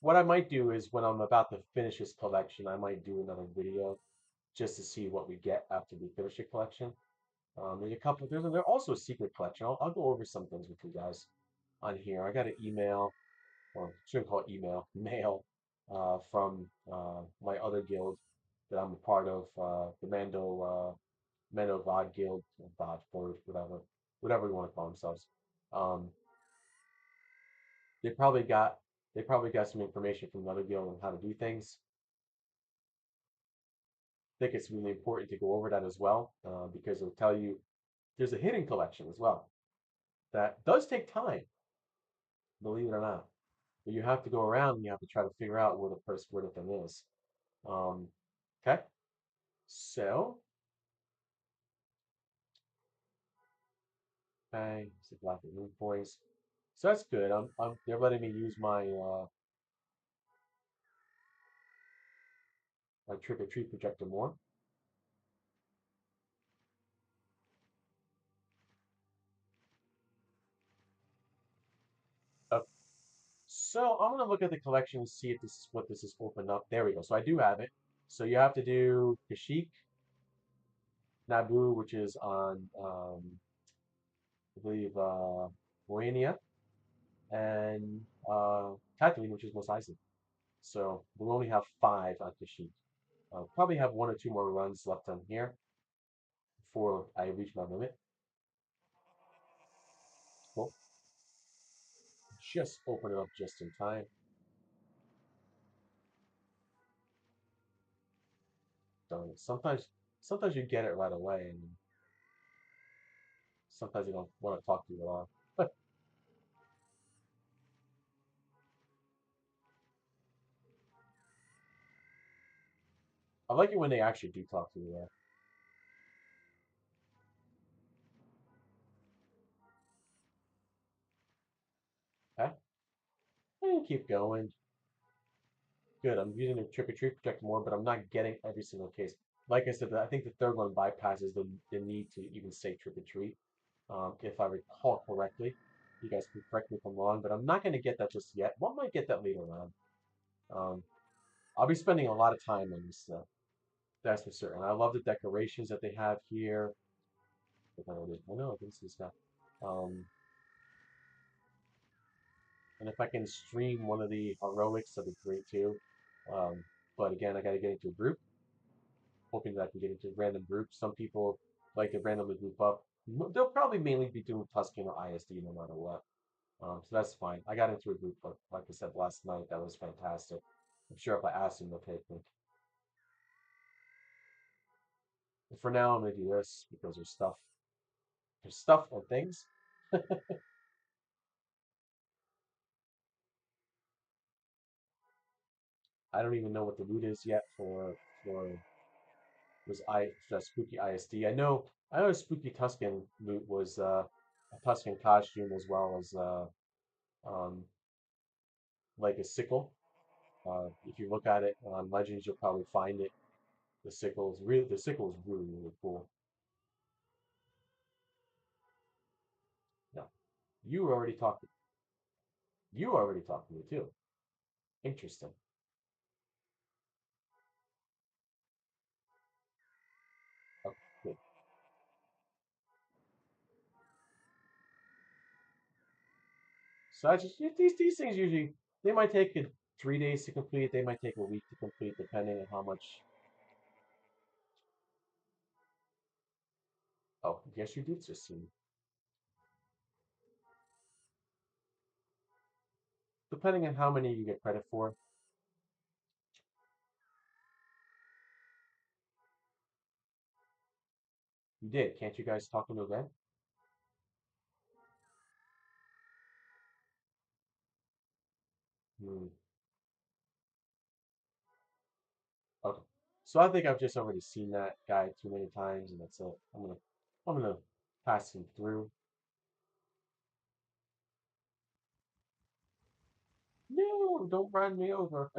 What I might do is when I'm about to finish this collection, I might do another video just to see what we get after we finish the collection. There's a couple. There's also a secret collection. I'll go over some things with you guys on here. I got an email, or shouldn't call it email, mail, from my other guild that I'm a part of, the Mando VOD Guild, VOD Forge, whatever you want to call themselves. Um, they probably got they probably got some information from another guild on how to do things. I think it's really important to go over that as well, because it'll tell you there's a hidden collection as well that does take time, believe it or not. But you have to go around and you have to try to figure out where the thing is. Um, okay, so okay, it's the Galactic Moon points. So that's good. They're letting me use my trick or treat projector more. Uh, so I'm gonna look at the collection and see if this is what this is opened up. There we go. So I do have it. So you have to do Kashyyyk, Naboo, which is on I believe Moenia, and Tatooine, which is Mos Eisley. So we'll only have five on Kashyyyk. Probably have one or two more runs left on here before I reach my limit. Cool. Just open it up just in time. Darn it. Sometimes you get it right away, and sometimes you don't want to talk to you at all. But I like it when they actually do talk to you there. Okay? And keep going. Good. I'm using the trick or treat project more, but I'm not getting every single case. Like I said, I think the third one bypasses the need to even say trick or treat. If I recall correctly. You guys can correct me if I'm wrong, but I'm not going to get that just yet. One might get that later on. Um, I'll be spending a lot of time on this stuff. That's for certain. I love the decorations that they have here. If I know this is stuff. Um, and if I can stream one of the heroics, that'd be great too. Um, but again, I got to get into a group, hoping that I can get into random groups. Some people like to randomly group up. They'll probably mainly be doing Tuscan or ISD no matter what. So that's fine. I got into a group, like I said last night. That was fantastic. I'm sure if I ask them, they'll take me. But for now, I'm gonna do this because there's stuff and things. I don't even know what the route is yet for was I the spooky ISD. I know a spooky Tuscan route was a Tuscan costume as well as um, like a sickle. If you look at it on Legends, you'll probably find it. The sickle is really cool. You already talked. You already talked to me too. Interesting. Okay, good. So I just these things usually they might take 3 days to complete. They might take a week to complete, depending on how much. Oh, yes, you did just see. Depending on how many you get credit for, you did. Can't you guys talk to me again? Hmm. Okay. So I think I've just already seen that guy too many times, and that's it. I'm gonna pass him through. No, don't run me over.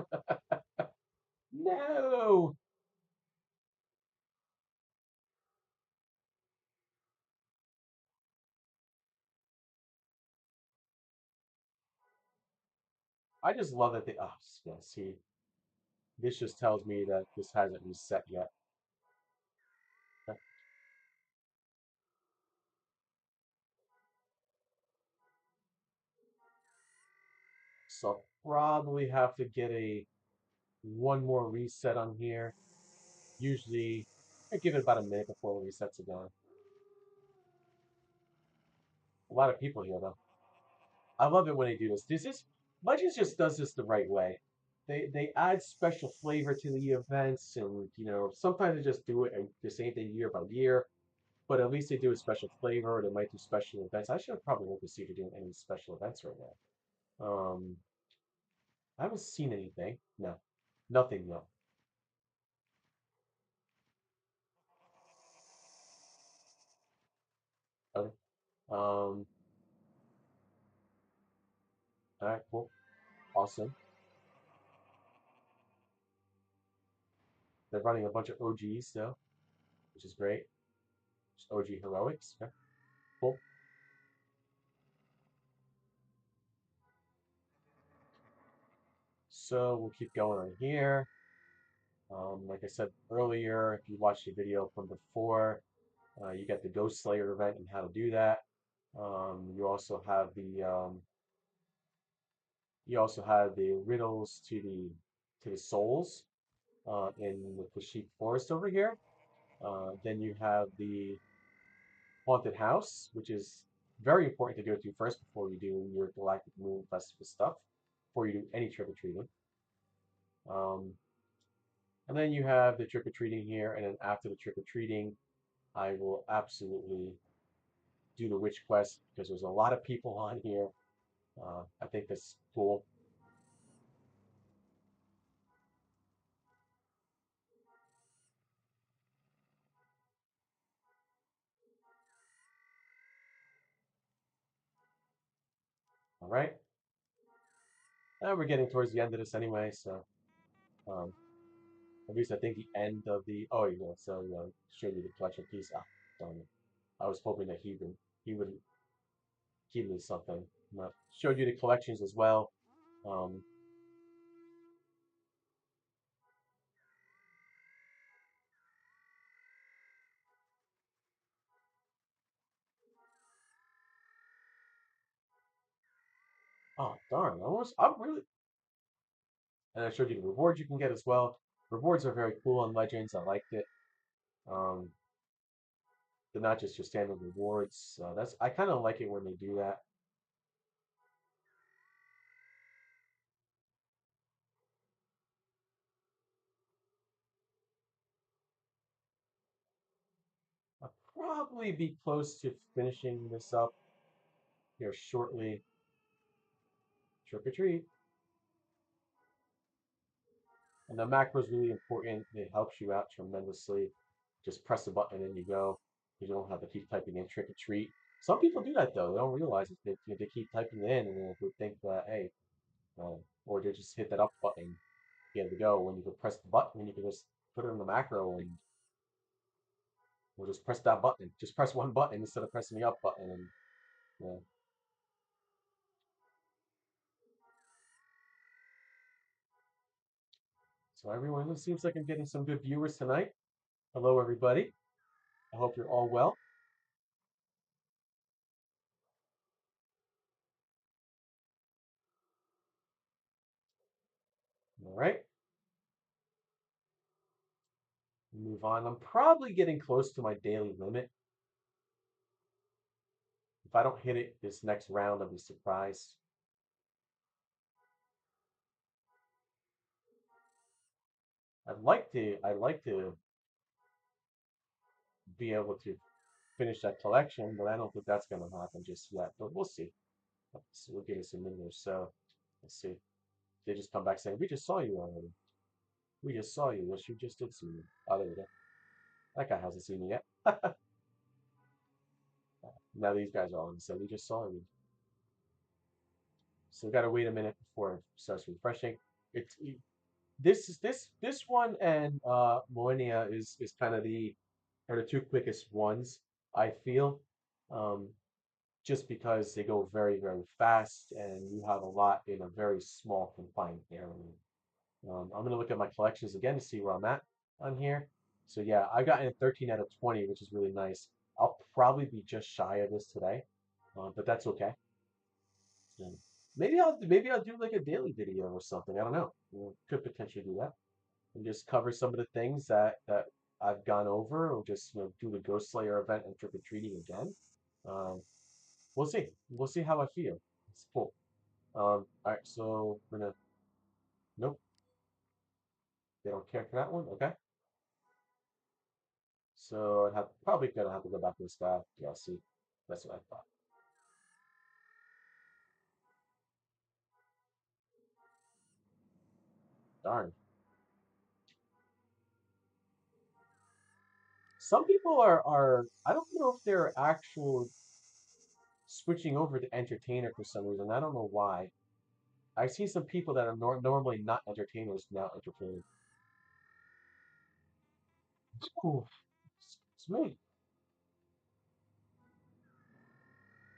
No. I just love that they. Oh, yeah. See, this just tells me that this hasn't reset yet. So I'll probably have to get a one more reset on here. Usually, I give it about a minute before it resets again. A lot of people here though. I love it when they do this. This is Legends just does this the right way. They add special flavor to the events, and sometimes they just do it the same thing year by year. But at least they do a special flavor. Or they might do special events. I should probably look to see if they're doing any special events right now. I haven't seen anything. No, nothing. No. Okay. Um. All right. Cool. Awesome. They're running a bunch of OGs though, which is great. Just OG heroics. Okay. Cool. So we'll keep going on here. Like I said earlier, if you watched the video from before, you get the Ghost Slayer event and how to do that. You also have the riddles to the souls in the Sheep Forest over here. Then you have the haunted house, which is very important to go to first before you do your Galactic Moon Festival stuff, before you do any trick or treating. Um, and then you have the trick or treating here, and then after the trick or treating, I will absolutely do the witch quest because there's a lot of people on here. I think that's cool. All right, and we're getting towards the end of this anyway, so um, at least I think the end of the so show you the collection piece. Ah, darn it! I was hoping that he would give me something. But showed you the collections as well. Um, oh darn! I'm really, and I showed you the rewards you can get as well. Rewards are very cool on Legends. I liked it. Um, they're not just your standard rewards. That's I kind of like it when they do that. I'll probably be close to finishing this up here shortly. Trick or treat. And the macro is really important. It helps you out tremendously. Just press the button and you go. You don't have to keep typing in trick or treat. Some people do that though. They don't realize it. They keep typing it in and they think that, hey, or they just hit that up button. Get to go. When you can press the button, and you can just put it in the macro and we'll just press that button. Just press one button instead of pressing the up button. And yeah. So everyone, it seems like I'm getting some good viewers tonight. Hello, everybody. I hope you're all well. All right, move on. I'm probably getting close to my daily limit. If I don't hit it this next round, I'll be surprised. I'd like to be able to finish that collection, but I don't think that's going to happen just yet. But we'll see. So we'll give it some minute or so. Let's see. They just come back saying, "We just saw you already. We just saw you. Yes, you just did see me." Oh, there we go. That guy hasn't seen me yet. Now these guys are all in. So we just saw you. So we gotta wait a minute before it starts refreshing. It's this one and Millennia is kind of the are the two quickest ones I feel. Um, just because they go very, very fast and you have a lot in a very small confined area. I'm going to look at my collections again to see where I'm at on here. So yeah, I got in 13 out of 20, which is really nice. I'll probably be just shy of this today, but that's okay. Yeah. Maybe I'll do like a daily video or something. I don't know. Could potentially do that and just cover some of the things that I've gone over, or just do the Ghost Slayer event and trick or treating again. Um, we'll see. We'll see how I feel. It's cool. All right, so we're gonna. Nope, they don't care for that one. Okay, so probably gonna have to go back to this guy. Yeah, see, that's what I thought. Darn. Some people are. I don't know if they're actual switching over to entertainer for some reason. I don't know why. I see some people that are normally not entertainers now entertaining. Ooh, it's me.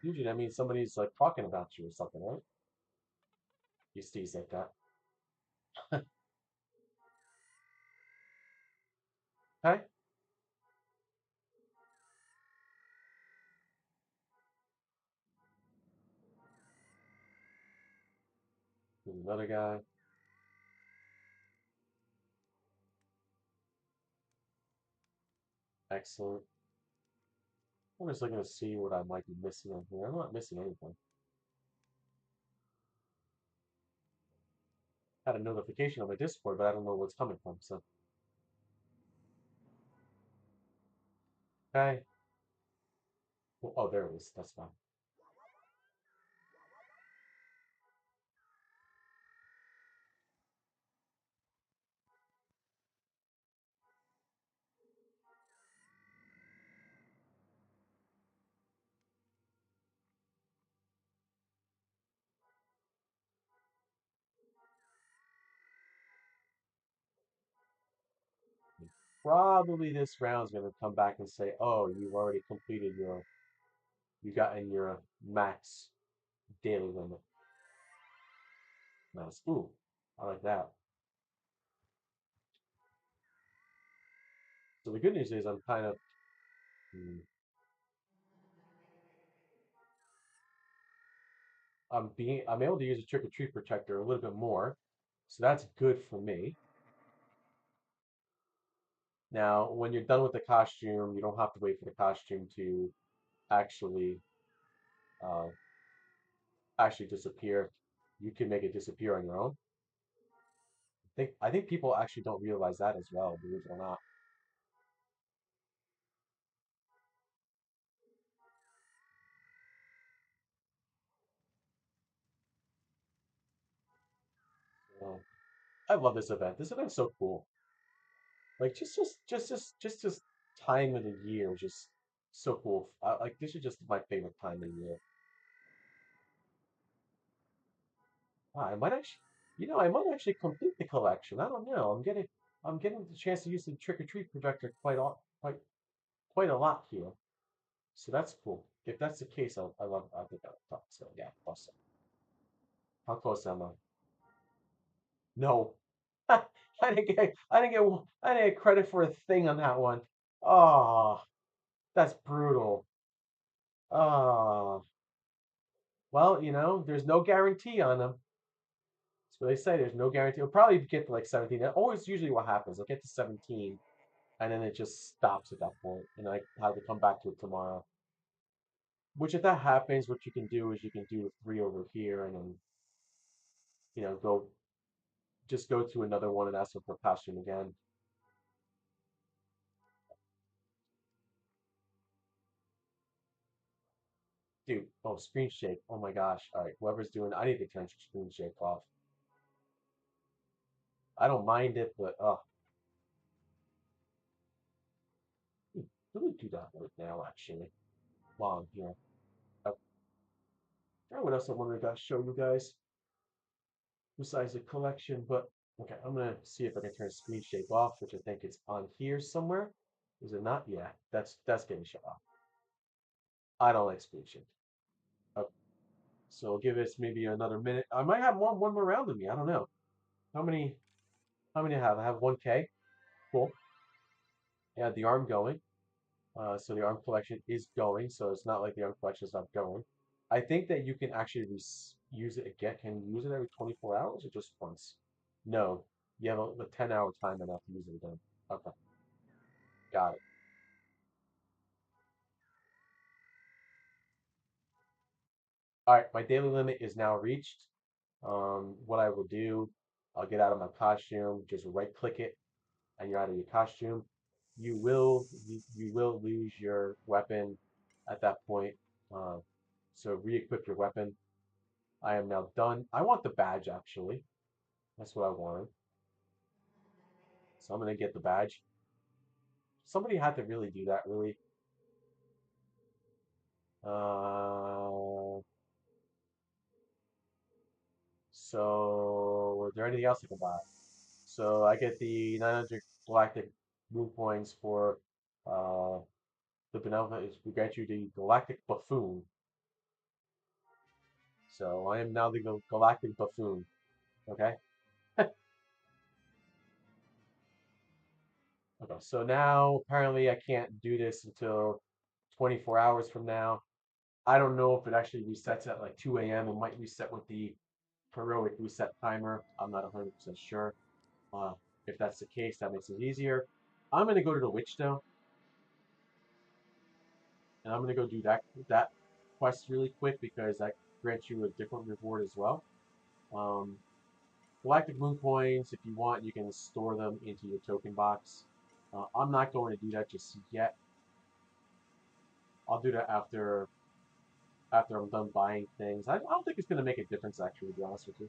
Usually that means somebody's like talking about you or something, right? You stays like that. Okay, there's another guy. Excellent. I'm just looking to see what I might be missing on here. I'm not missing anything. I had a notification on my Discord, but I don't know where it's coming from. So, okay. Well, oh, there it is. That's fine. Probably this round's going to come back and say, "Oh, you've already completed you got in your max daily limit." Nice. Ooh, I like that. So the good news is I'm kind of, mm, I'm able to use a trick or treat protector a little bit more, so that's good for me. Now, when you're done with the costume, you don't have to wait for the costume to actually uh, actually disappear. You can make it disappear on your own. I think people actually don't realize that as well, believe it or not. So, I love this event. This event's so cool. Like just this time of the year, is just so cool. Like this is just my favorite time of the year. I might actually, I might actually complete the collection. I don't know. I'm getting the chance to use the trick or treat projector quite a lot here. So that's cool. If that's the case, I think I'll talk. So yeah, awesome. How close am I? No. I didn't get credit for a thing on that one. Oh, that's brutal. Oh, well, there's no guarantee on them. That's what they say. There's no guarantee. It'll probably get to like 17. That's always usually what happens. They'll get to 17, and then it just stops at that point, and I have to come back to it tomorrow. Which, if that happens, what you can do is you can do the three over here, and then go just go to another one and ask them for costume again. Dude, oh, screen shake. Oh my gosh. All right, whoever's doing, I need to turn screen shake off. I don't mind it, but let me do that right now, actually, while I'm here. I forgot what else I wanted to show you guys besides the collection, but okay, I'm gonna see if I can turn screen shake off, which I think it's on here somewhere. Is it not? Yeah, that's getting shut off. I don't like screen shake. Okay, so give us maybe another minute. I might have one more round of me. I don't know. How many? How many I have? I have 1K. Cool. Yeah, the arm going. So the arm collection is going. So it's not like the arm collection is not going. I think that you can actually use it again. Can you use it every 24 hours or just once? No, you have a 10-hour time enough to use it again. Okay, got it. All right, my daily limit is now reached. What I will do, I'll get out of my costume, just right click it, and you're out of your costume. You will lose your weapon at that point. Uh, so re-equip your weapon. I am now done. I want the badge actually. That's what I wanted. So I'm gonna get the badge. Somebody had to really do that, really. Uh, so is there anything else I can buy? So I get the 900 galactic moon points for uh, the benevolent. We get you the galactic buffoon. So I am now the galactic buffoon. Okay. Okay. So now apparently I can't do this until 24 hours from now. I don't know if it actually resets at like 2 a.m. It might reset with the heroic reset timer. I'm not 100% sure. Uh, if that's the case, that makes it easier. I'm gonna go to the witch though, and I'm gonna go do that quest really quick because that grants you a different reward as well. Um, Galactic Moon Coins, if you want, you can store them into your token box. I'm not going to do that just yet. I'll do that after I'm done buying things. I don't think it's going to make a difference, actually, to be honest with you.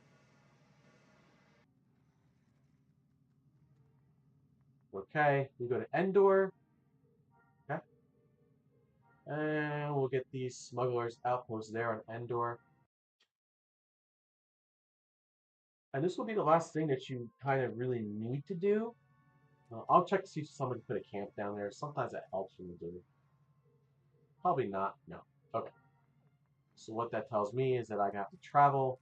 Okay, we go to Endor. Okay, and we'll get these smugglers outposts there on Endor. And this will be the last thing that you kind of really need to do. I'll check to see if somebody put a camp down there. Sometimes that helps when you do. Probably not. No. Okay. So what that tells me is that I have to travel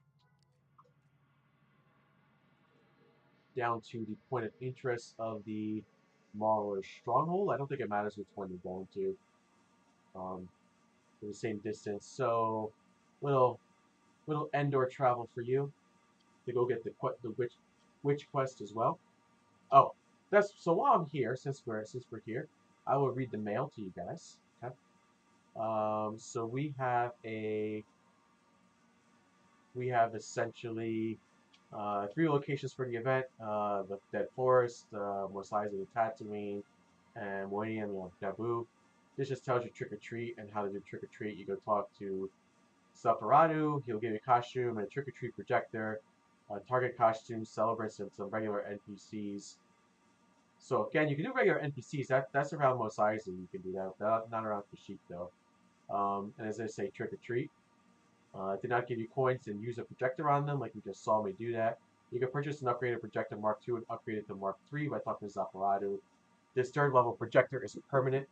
down to the point of interest of the Mauler stronghold. I don't think it matters which one you're going to. For the same distance. So little little Endor travel for you to go get the witch quest as well. Oh, that's so while I'm here, since we're here, I will read the mail to you guys. Okay. So we have essentially three locations for the event: the Dead Forest, Mos Eisley and Tatooine, and Millennium and Naboo. This just tells you trick or treat and how to do trick or treat. You go talk to Safaradu, he'll give you a costume and a trick or treat projector, target costumes, celebrants, and some regular NPCs. So again, you can do regular NPCs. That's around Mos Eisley. You can do that. Not around Kashyyyk though. And as I say, trick or treat. Did not give you coins and use a projector on them, like you just saw me do that. You can purchase an upgraded projector Mark II and upgrade it to Mark III by talking to Zaparadu. This third level projector is permanent.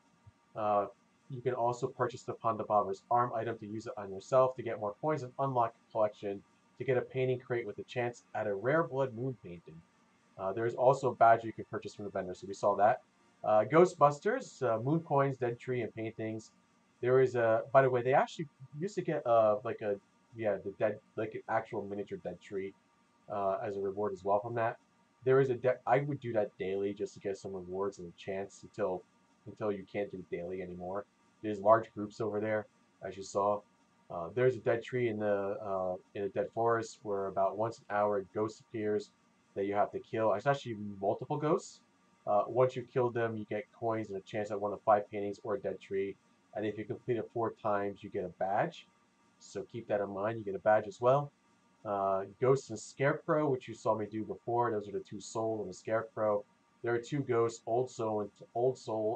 Uh, you can also purchase the Pandababa's arm item to use it on yourself to get more coins and unlock a collection to get a painting crate with a chance at a rare blood moon painting. There's also a badge you can purchase from the vendor, so we saw that. Ghostbusters, moon coins, dead tree, and paintings. There is a, by the way, they actually used to get like a, yeah, the dead, like an actual miniature dead tree as a reward as well from that. There is a I would do that daily just to get some rewards and a chance until you can't do it daily anymore. There's large groups over there, as you saw. There's a dead tree in a dead forest where about once an hour a ghost appears that you have to kill. It's actually multiple ghosts. Once you kill them, you get coins and a chance at one of 5 paintings or a dead tree. And if you complete it 4 times, you get a badge. So keep that in mind. You get a badge as well. Ghost and Scarecrow, which you saw me do before. Those are the two Soul and the Scarecrow. There are two ghosts, Old Soul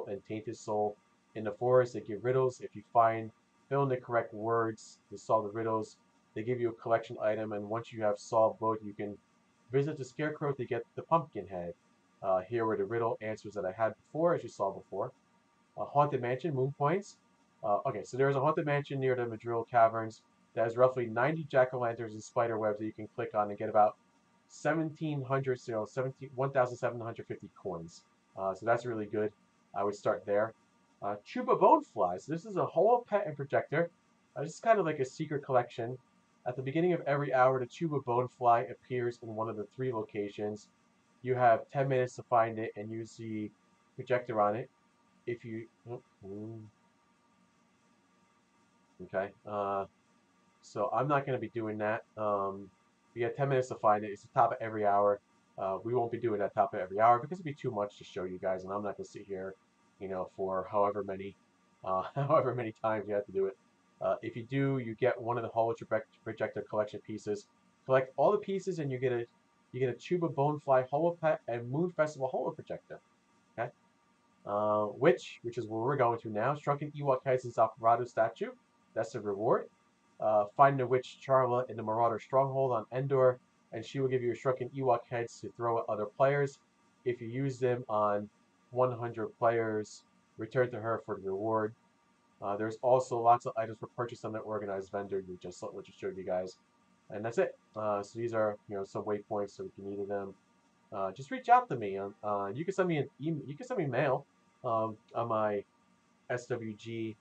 and Tainted Soul, in the forest. They give riddles. If you fill in the correct words to solve the riddles, they give you a collection item. And once you have solved both, you can visit the Scarecrow to get the pumpkin head. Here were the riddle answers that I had before, as you saw before. Haunted Mansion, Moon Points. Okay, so there's a Haunted Mansion near the Madril Caverns that has roughly 90 jack-o'-lanterns and spider webs that you can click on and get about 1,700, 1,750 coins. So that's really good. I would start there. Chuba Bone Flies. This is a holo pet and projector. This is kind of like a secret collection. At the beginning of every hour, the Chuba Bone Fly appears in one of the 3 locations. You have 10 minutes to find it and use the projector on it. If you okay, so I'm not going to be doing that. We have 10 minutes to find it. It's the top of every hour. We won't be doing that top of every hour because it'd be too much to show you guys, and I'm not going to sit here, for however many times you have to do it. If you do, you get one of the holo projector collection pieces. Collect all the pieces, and you get a Chuba Bonefly holo pet and Moon Festival holo projector. Okay. Witch, which is where we're going to now. Shrunken Ewok Heads and Zafarado statue. That's the reward. Find the witch Charla in the Marauder stronghold on Endor, and she will give you a Shrunken Ewok Heads to throw at other players. If you use them on 100 players, return to her for the reward. There's also lots of items for purchase on the organized vendor, which I showed you guys, and that's it. So these are some waypoints, so if you needed them, just reach out to me. You can send me an email. You can send me mail on my SWG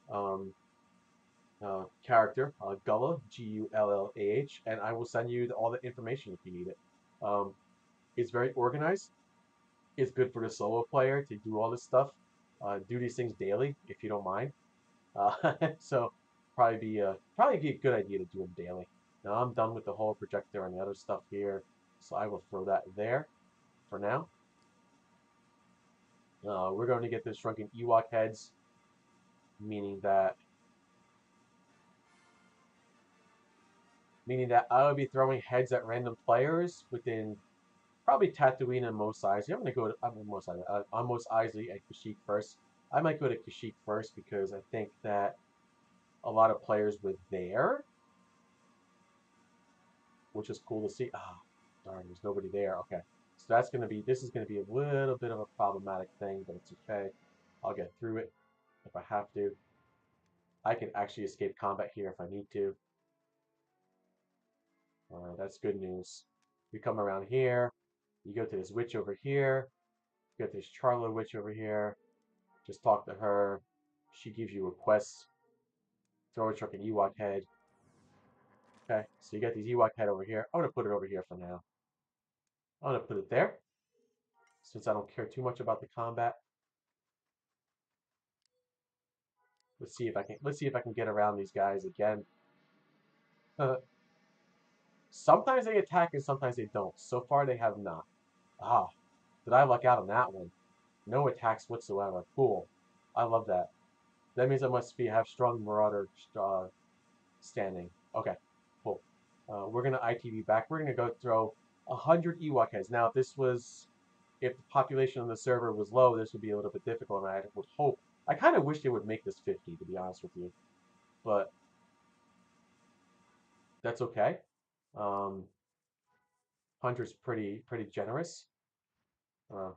character, Gullah, Gullah, and I will send you all the information if you need it. Um, it's very organized. It's good for the solo player to do all this stuff. Do these things daily if you don't mind. So probably be a good idea to do them daily. Now I'm done with the whole projector and the other stuff here, so I will throw that there for now. We're going to get the Shrunken Ewok Heads, meaning that I will be throwing heads at random players within probably Tatooine and Mos Eisley. I'm going to go to on Mos Eisley and Kashyyyk first. I might go to Kashyyyk first because I think that a lot of players were there, which is cool to see. Ah, darn, there's nobody there. Okay, so this is going to be a little bit of a problematic thing, but it's okay. I'll get through it if I have to. I can actually escape combat here if I need to. That's good news. You come around here, you go to this witch over here, you go to this Charla witch over here, just talk to her. She gives you a quest. Throw a truck an Ewok head. Okay, so you got these Ewok head over here. I'm gonna put it over here for now. I'm gonna put it there, since I don't care too much about the combat. Let's see if I can get around these guys again. Sometimes they attack and sometimes they don't. So far they have not. Ah, did I luck out on that one? No attacks whatsoever. Cool. I love that. That means I must have strong Marauder standing. Okay, cool. We're gonna ITV back. We're gonna go throw 100 Ewok heads. Now, if the population on the server was low, this would be a little bit difficult, and I would hope. I kind of wish they would make this 50, to be honest with you, but that's okay. 100's pretty generous. Uh,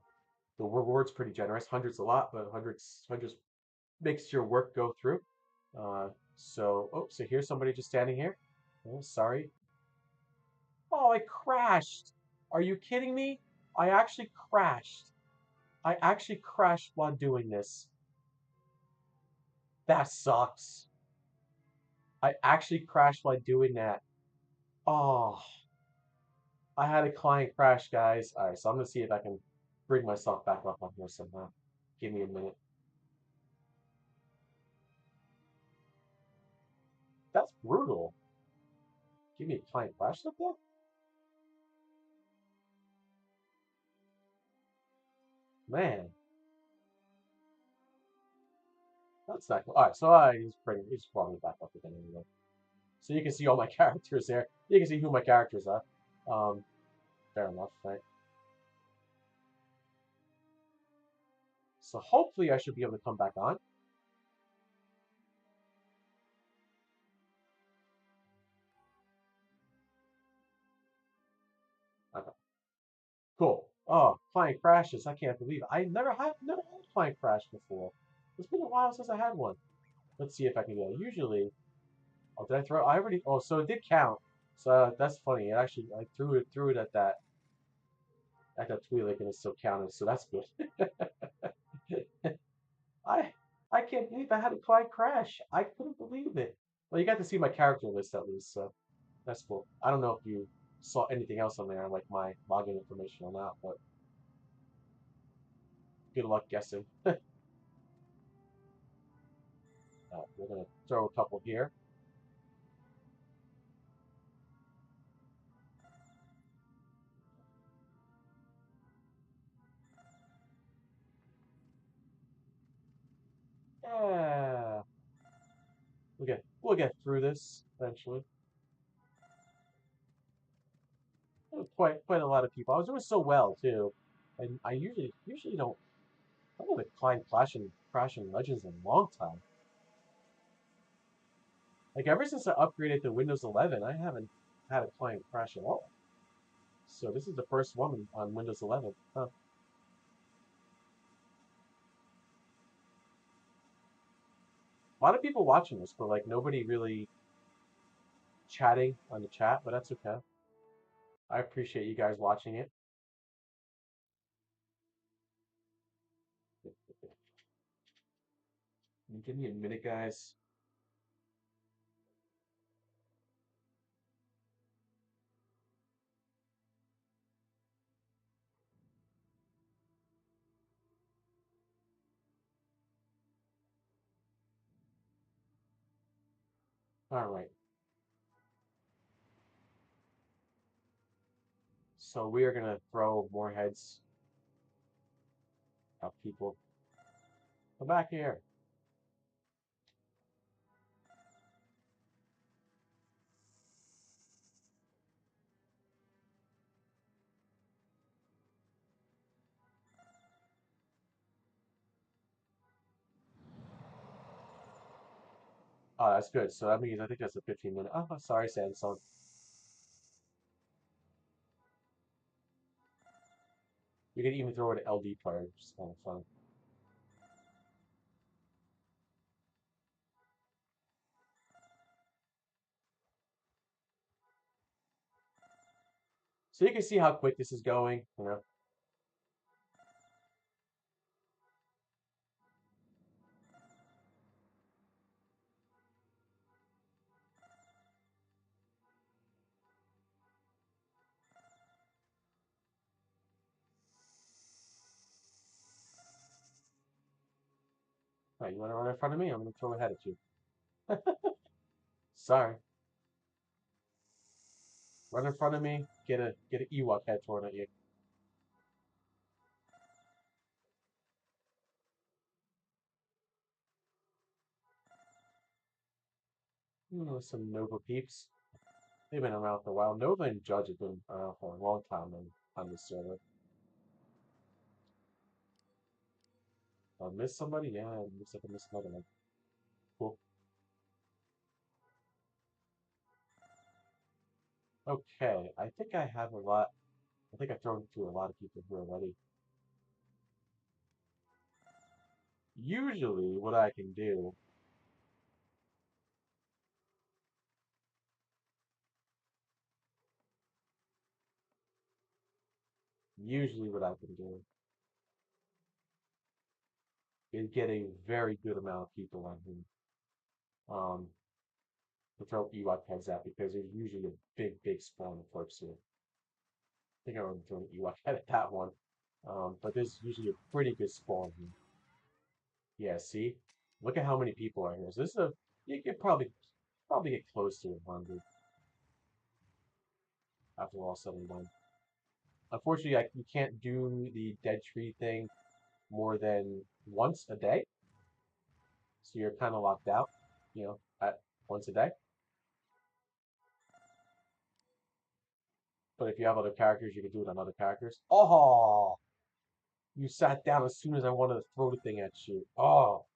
the reward's pretty generous. 100's a lot, but 100's makes your work go through. So here's somebody just standing here. Oh, sorry. Oh, I crashed. Are you kidding me? I actually crashed. I actually crashed while doing this. That sucks. I actually crashed while doing that. Oh, I had a client crash, guys. All right, so I'm gonna see if I can bring myself back up on here somehow. Give me a minute. That's brutal. Give me a client crash like that? Man, that's not cool. All right, so he's brought me back up again anyway. So you can see all my characters there. You can see who my characters are. Um, fair enough, right? So hopefully I should be able to come back on. Okay, cool. Oh, client crashes. I can't believe it. Never had a client crash before. It's been a while since I had one. Let's see if I can get it. Usually, oh, did I throw? I already. Oh, so it did count. So that's funny. It actually, I threw it at that Twi'lek and it still counted. So that's good. I I can't believe I had a client crash. I couldn't believe it. Well, you got to see my character list at least, so that's cool. I don't know if you saw anything else on there, like my login information or not, but good luck guessing. We're gonna throw a couple here. Yeah, we'll get through this eventually. Quite a lot of people. I was doing so well too, and I usually I haven't climbed crashing Legends in a long time. Like ever since I upgraded to Windows 11, I haven't had a client crash at all. So this is the first one on Windows 11. Huh. A lot of people watching this, but like nobody really chatting on the chat, but that's okay. I appreciate you guys watching it. Give me a minute, guys. All right. So we are gonna throw more heads at people. Come back here. Oh, that's good. So that means I think that's a 15-minute. Oh, sorry, Samsung. You can even throw an LD player, which is kind of fun. So you can see how quick this is going. All right, you want to run in front of me? I'm gonna throw a head at you. Sorry. Run in front of me. Get an Ewok head thrown at you. Some Nova peeps. They've been around for a while. Nova and Judge have been around for a long time on this server. I missed somebody? Yeah, looks like I missed another one. Cool. Okay, I think I have a lot. I think I've thrown to a lot of people here already. Usually, what I can do. Usually what I've been doing is get a very good amount of people on here to throw Ewok heads at because there's usually a big spawn of folks here. I think I already thrown an Ewok head at that one. But there's usually a pretty good spawn here. Yeah, see? Look at how many people are here. So this is a you could probably get close to 100 after all said and done. Unfortunately, you can't do the dead tree thing more than once a day, so you're kind of locked out, at once a day. But if you have other characters, you can do it on other characters. Oh, you sat down as soon as I wanted to throw the thing at you. Oh,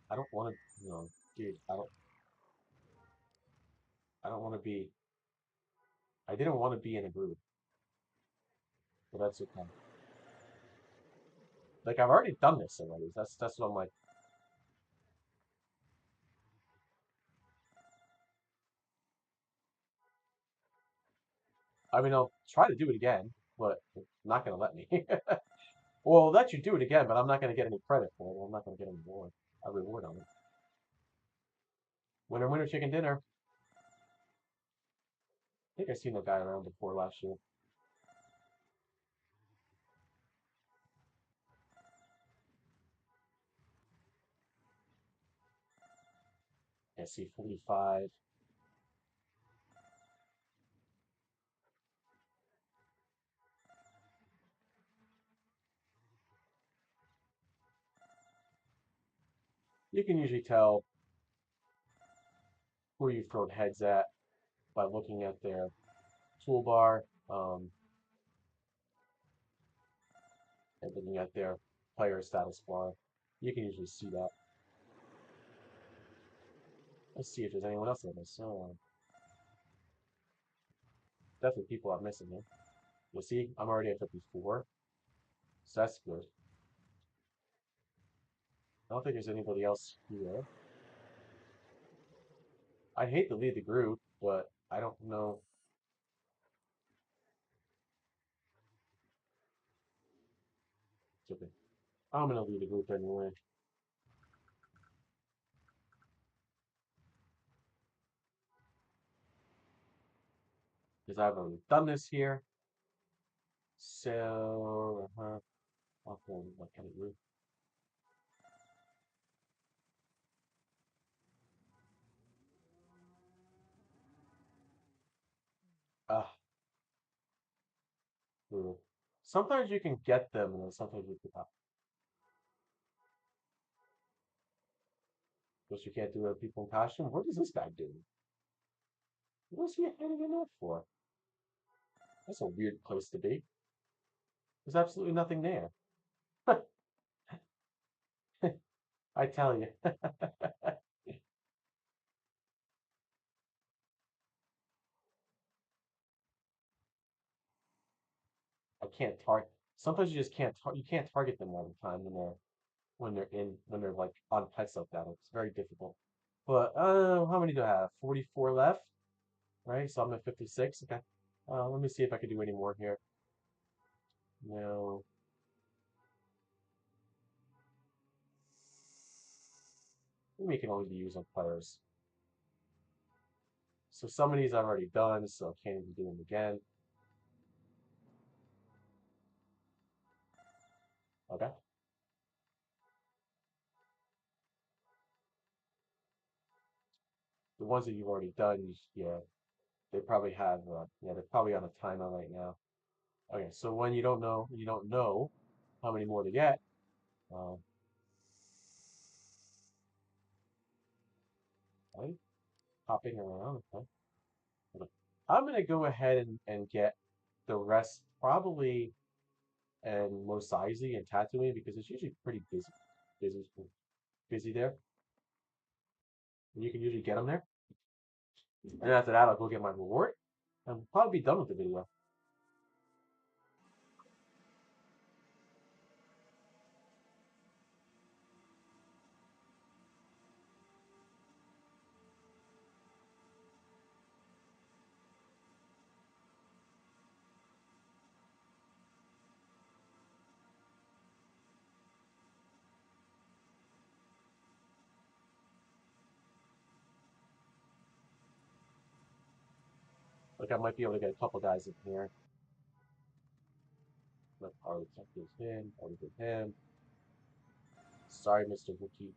I don't want to, dude. I don't want to be. I didn't want to be in a group, but that's okay. Like I've already done this already. That's what I'm like. I mean, I'll try to do it again, but it's not gonna let me. Well, I'll let you do it again, but I'm not gonna get any credit for it. I'm not gonna get any more a reward on it. Winner, winner, chicken dinner. I think I've seen that guy around before last year. I see 45. You can usually tell who you've thrown heads at by looking at their toolbar, and looking at their player status bar. You can usually see that. Let's see if there's anyone else in this. Definitely people I'm missing here. You'll see, I'm already at 54, so that's good. I don't think there's anybody else here. I'd hate to lead the group, but I don't know. It's okay. I'm gonna lead the group anyway, because I've already done this here. So, what kind of group? Ah, group. Sometimes you can get them, and then sometimes you can. Because you can't do it with people in costume. What is this guy doing? What's he hiding in there for? That's a weird place to be. There's absolutely nothing there. I tell you. I can't target. Sometimes you just you can't target them all the time when they're like on pets like that. It's very difficult. But how many do I have? 44 left, right? So I'm at 56. Okay. Let me see if I can do any more here. No, maybe it can only be used on players. So some of these I've already done, so I can't even do them again. Okay. The ones that you've already done, yeah, they probably have, yeah, they're probably on a timer right now. Okay, so when you don't know how many more to get. Uh, right? Hopping around. Okay. Okay. I'm gonna go ahead and get the rest probably and Mos Eisley and Tatooine because it's usually pretty busy, busy there. And you can usually get them there. And after that, I'll go get my reward and we'll probably be done with the video. Like I might be able to get a couple guys in here. Let our detectives in, everything him. Sorry, Mr. Wookie.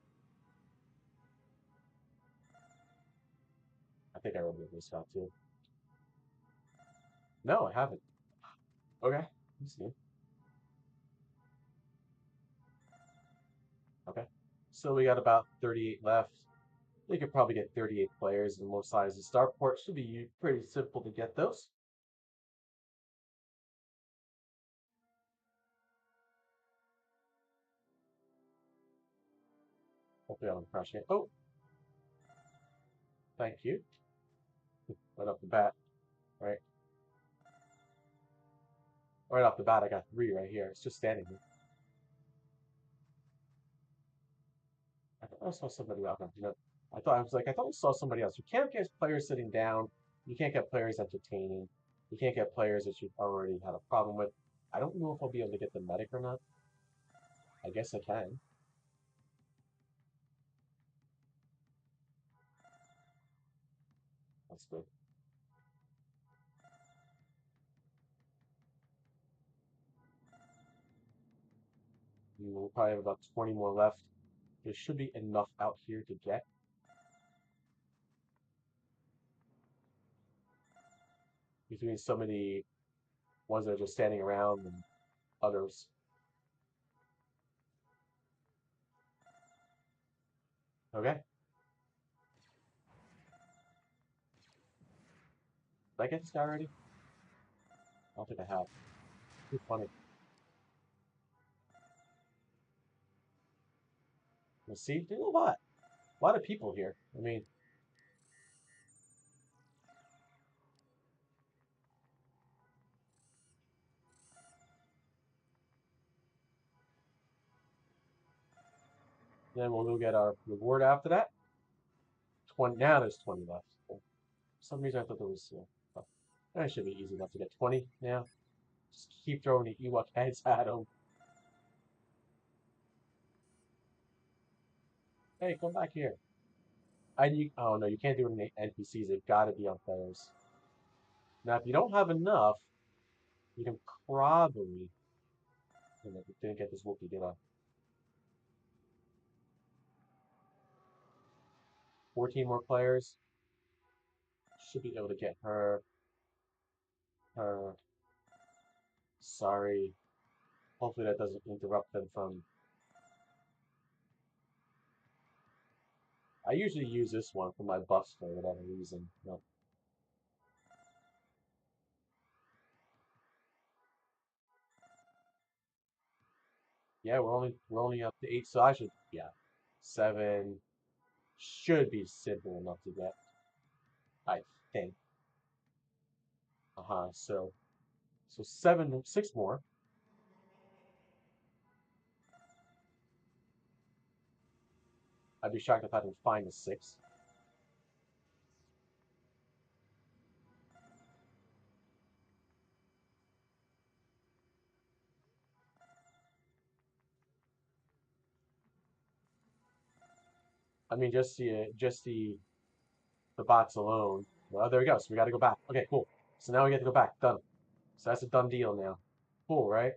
I think I remember this guy too. No, I haven't. Okay. Let's see. Okay. So we got about 38 left. You could probably get 38 players in most sizes. Starport should be pretty simple to get those. Hopefully I'm crushing it. Oh, thank you. Right off the bat. Right. Right off the bat, I got 3 right here. It's just standing here. I thought I saw somebody else. You know, I thought I saw somebody else. You can't get players sitting down. You can't get players entertaining. You can't get players that you've already had a problem with. I don't know if I'll be able to get the medic or not. I guess I can. That's good. We'll probably have about 20 more left. There should be enough out here to get between so many ones that are just standing around and others. Okay. Did I get this guy already? I don't think I have. Too funny. Let's see. There's a lot. A lot of people here. I mean, then we'll go get our reward after that. 20. Now there's 20 left. For some reason I thought there was. That should be easy enough to get 20 now. Just keep throwing the Ewok heads at them. Hey, come back here. Oh no, you can't do it in the NPCs. They've got to be on players. Now, if you don't have enough, you can probably. Didn't get this Wookiee, did I? 14 more players. Should be able to get her. Her. Sorry. Hopefully that doesn't interrupt them from. I usually use this one for my buffs for whatever reason. No. Yeah, we're only up to 8, so I should, yeah. 7 should be simple enough to get, I think. Uh-huh. So 7, 6 more. I'd be shocked if I didn't find a 6. I mean, just the bots alone. Well, there we go. So we got to go back. Okay, cool. So now we get to go back. Done. So that's a done deal now. Cool, right?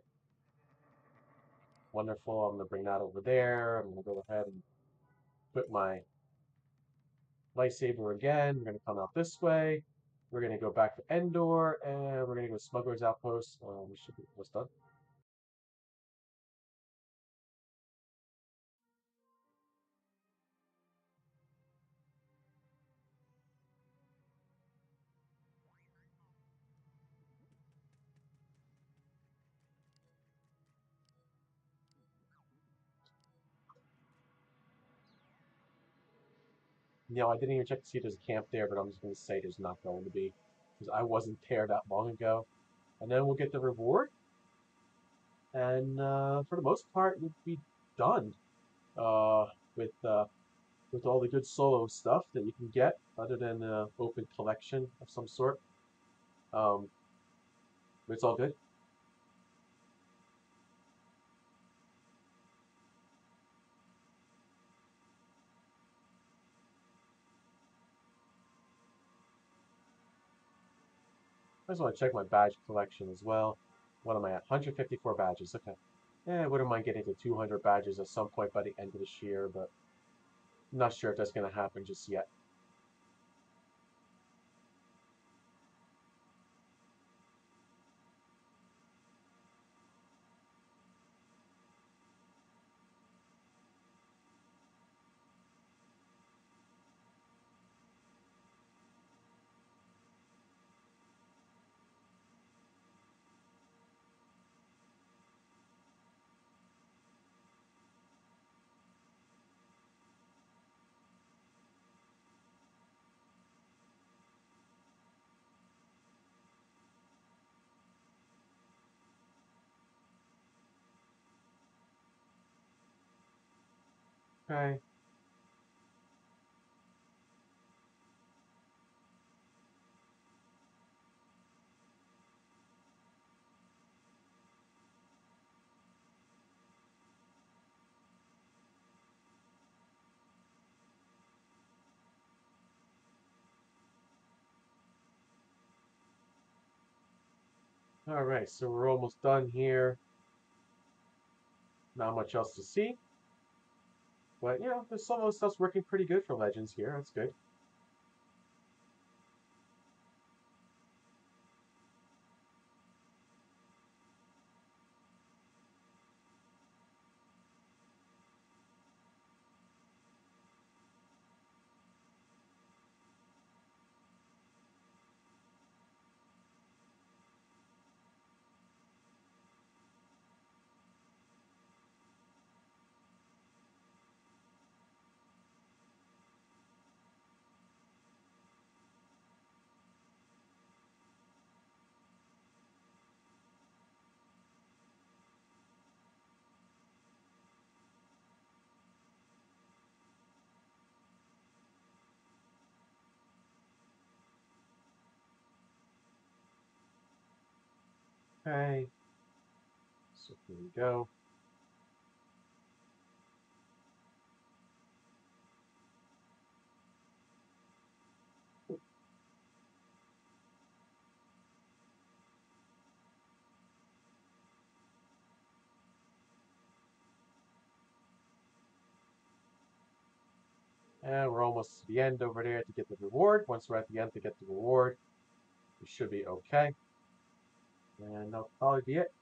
Wonderful. I'm gonna bring that over there. I'm gonna go ahead and put my lightsaber again. We're gonna come out this way. We're gonna go back to Endor, and we're gonna go to Smuggler's Outpost. We should be almost done. I didn't even check to see if there's a camp there, but I'm just gonna say there's not going to be because I wasn't there that long ago. And then we'll get the reward, and for the most part, we'll be done uh, with uh, with all the good solo stuff that you can get, other than an open collection of some sort. Um, but it's all good. I just want to check my badge collection as well. What am I at? 154 badges. Okay. Yeah, I wouldn't mind getting to 200 badges at some point by the end of this year, but I'm not sure if that's going to happen just yet. Okay. All right, so we're almost done here. Not much else to see, but there's some of the stuff's working pretty good for Legends here. That's good. Okay, so here we go. And we're almost to the end over there to get the reward. Once we're at the end to get the reward, we should be okay. And that'll probably be it.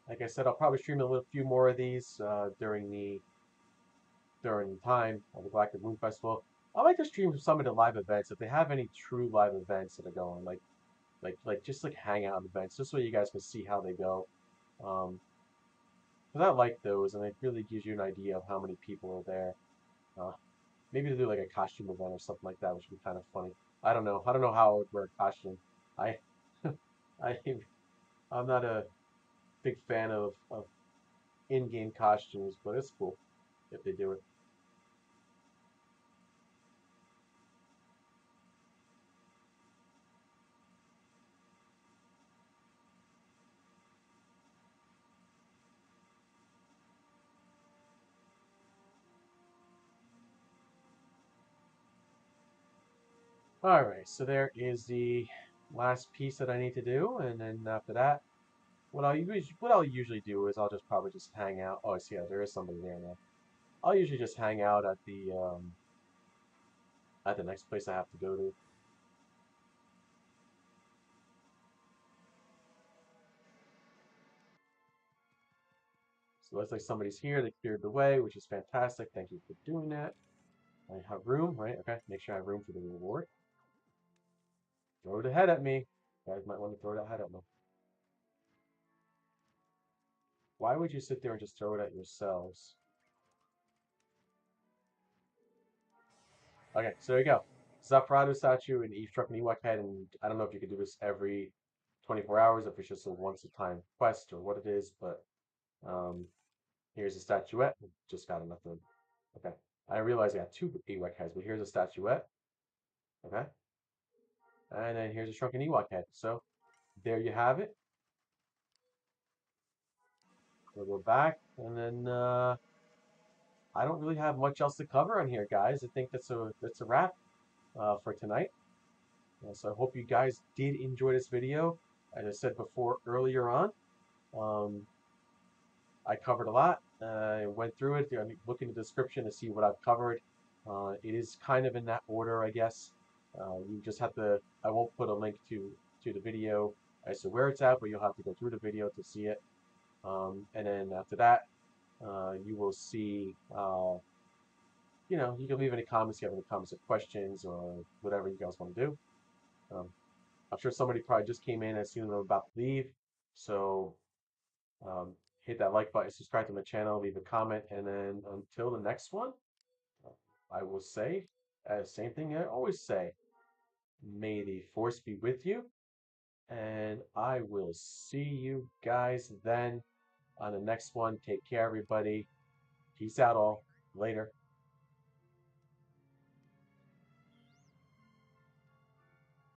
Like I said, I'll probably stream a little few more of these during the time of the Galactic Moon Festival. I like to stream some of the live events if they have any true live events that are going, like just like hangout events, just so you guys can see how they go. Um, because I like those, and it really gives you an idea of how many people are there. Uh, maybe to do like a costume event or something like that, which would be kind of funny. I don't know. I don't know how I would wear a costume. I, I, I'm not a big fan of in-game costumes, but it's cool if they do it. All right, so there is the last piece that I need to do, and then after that, what I'll usually do is I'll just probably just hang out. Oh, I see, yeah, there is somebody there now. I'll usually just hang out at the next place I have to go to. So it looks like somebody's here. They cleared the way, which is fantastic. Thank you for doing that. I have room, right? Okay, make sure I have room for the reward. Throw the head at me. You guys might want to throw that head at me. Why would you sit there and just throw it at yourselves? Okay, so there you go. Zaprado statue and eavesdrop and Ewok head, and I don't know if you could do this every 24 hours, if it's just a once a time quest or what it is, but um, here's a statuette. Just got enough of. Okay. I realize I got two Ewok heads, but here's a statuette. Okay. And then here's a shrunken Ewok head. So there you have it. We'll go back, and then I don't really have much else to cover on here, guys. I think that's a wrap for tonight. So I hope you guys did enjoy this video. As I said before earlier on, um, I covered a lot. I went through it. Look in the description to see what I've covered. It is kind of in that order, I guess. You just have to. I won't put a link to the video as to where it's at, but you'll have to go through the video to see it. And then after that, you will see. You can leave any comments. If you have any comments or questions or whatever you guys want to do. Um, I'm sure somebody probably just came in as soon as I'm about to leave. So um, hit that like button, subscribe to my channel, leave a comment, and then until the next one, I will say, same thing I always say, may the force be with you, and I will see you guys then on the next one. Take care, everybody. Peace out, all. Later.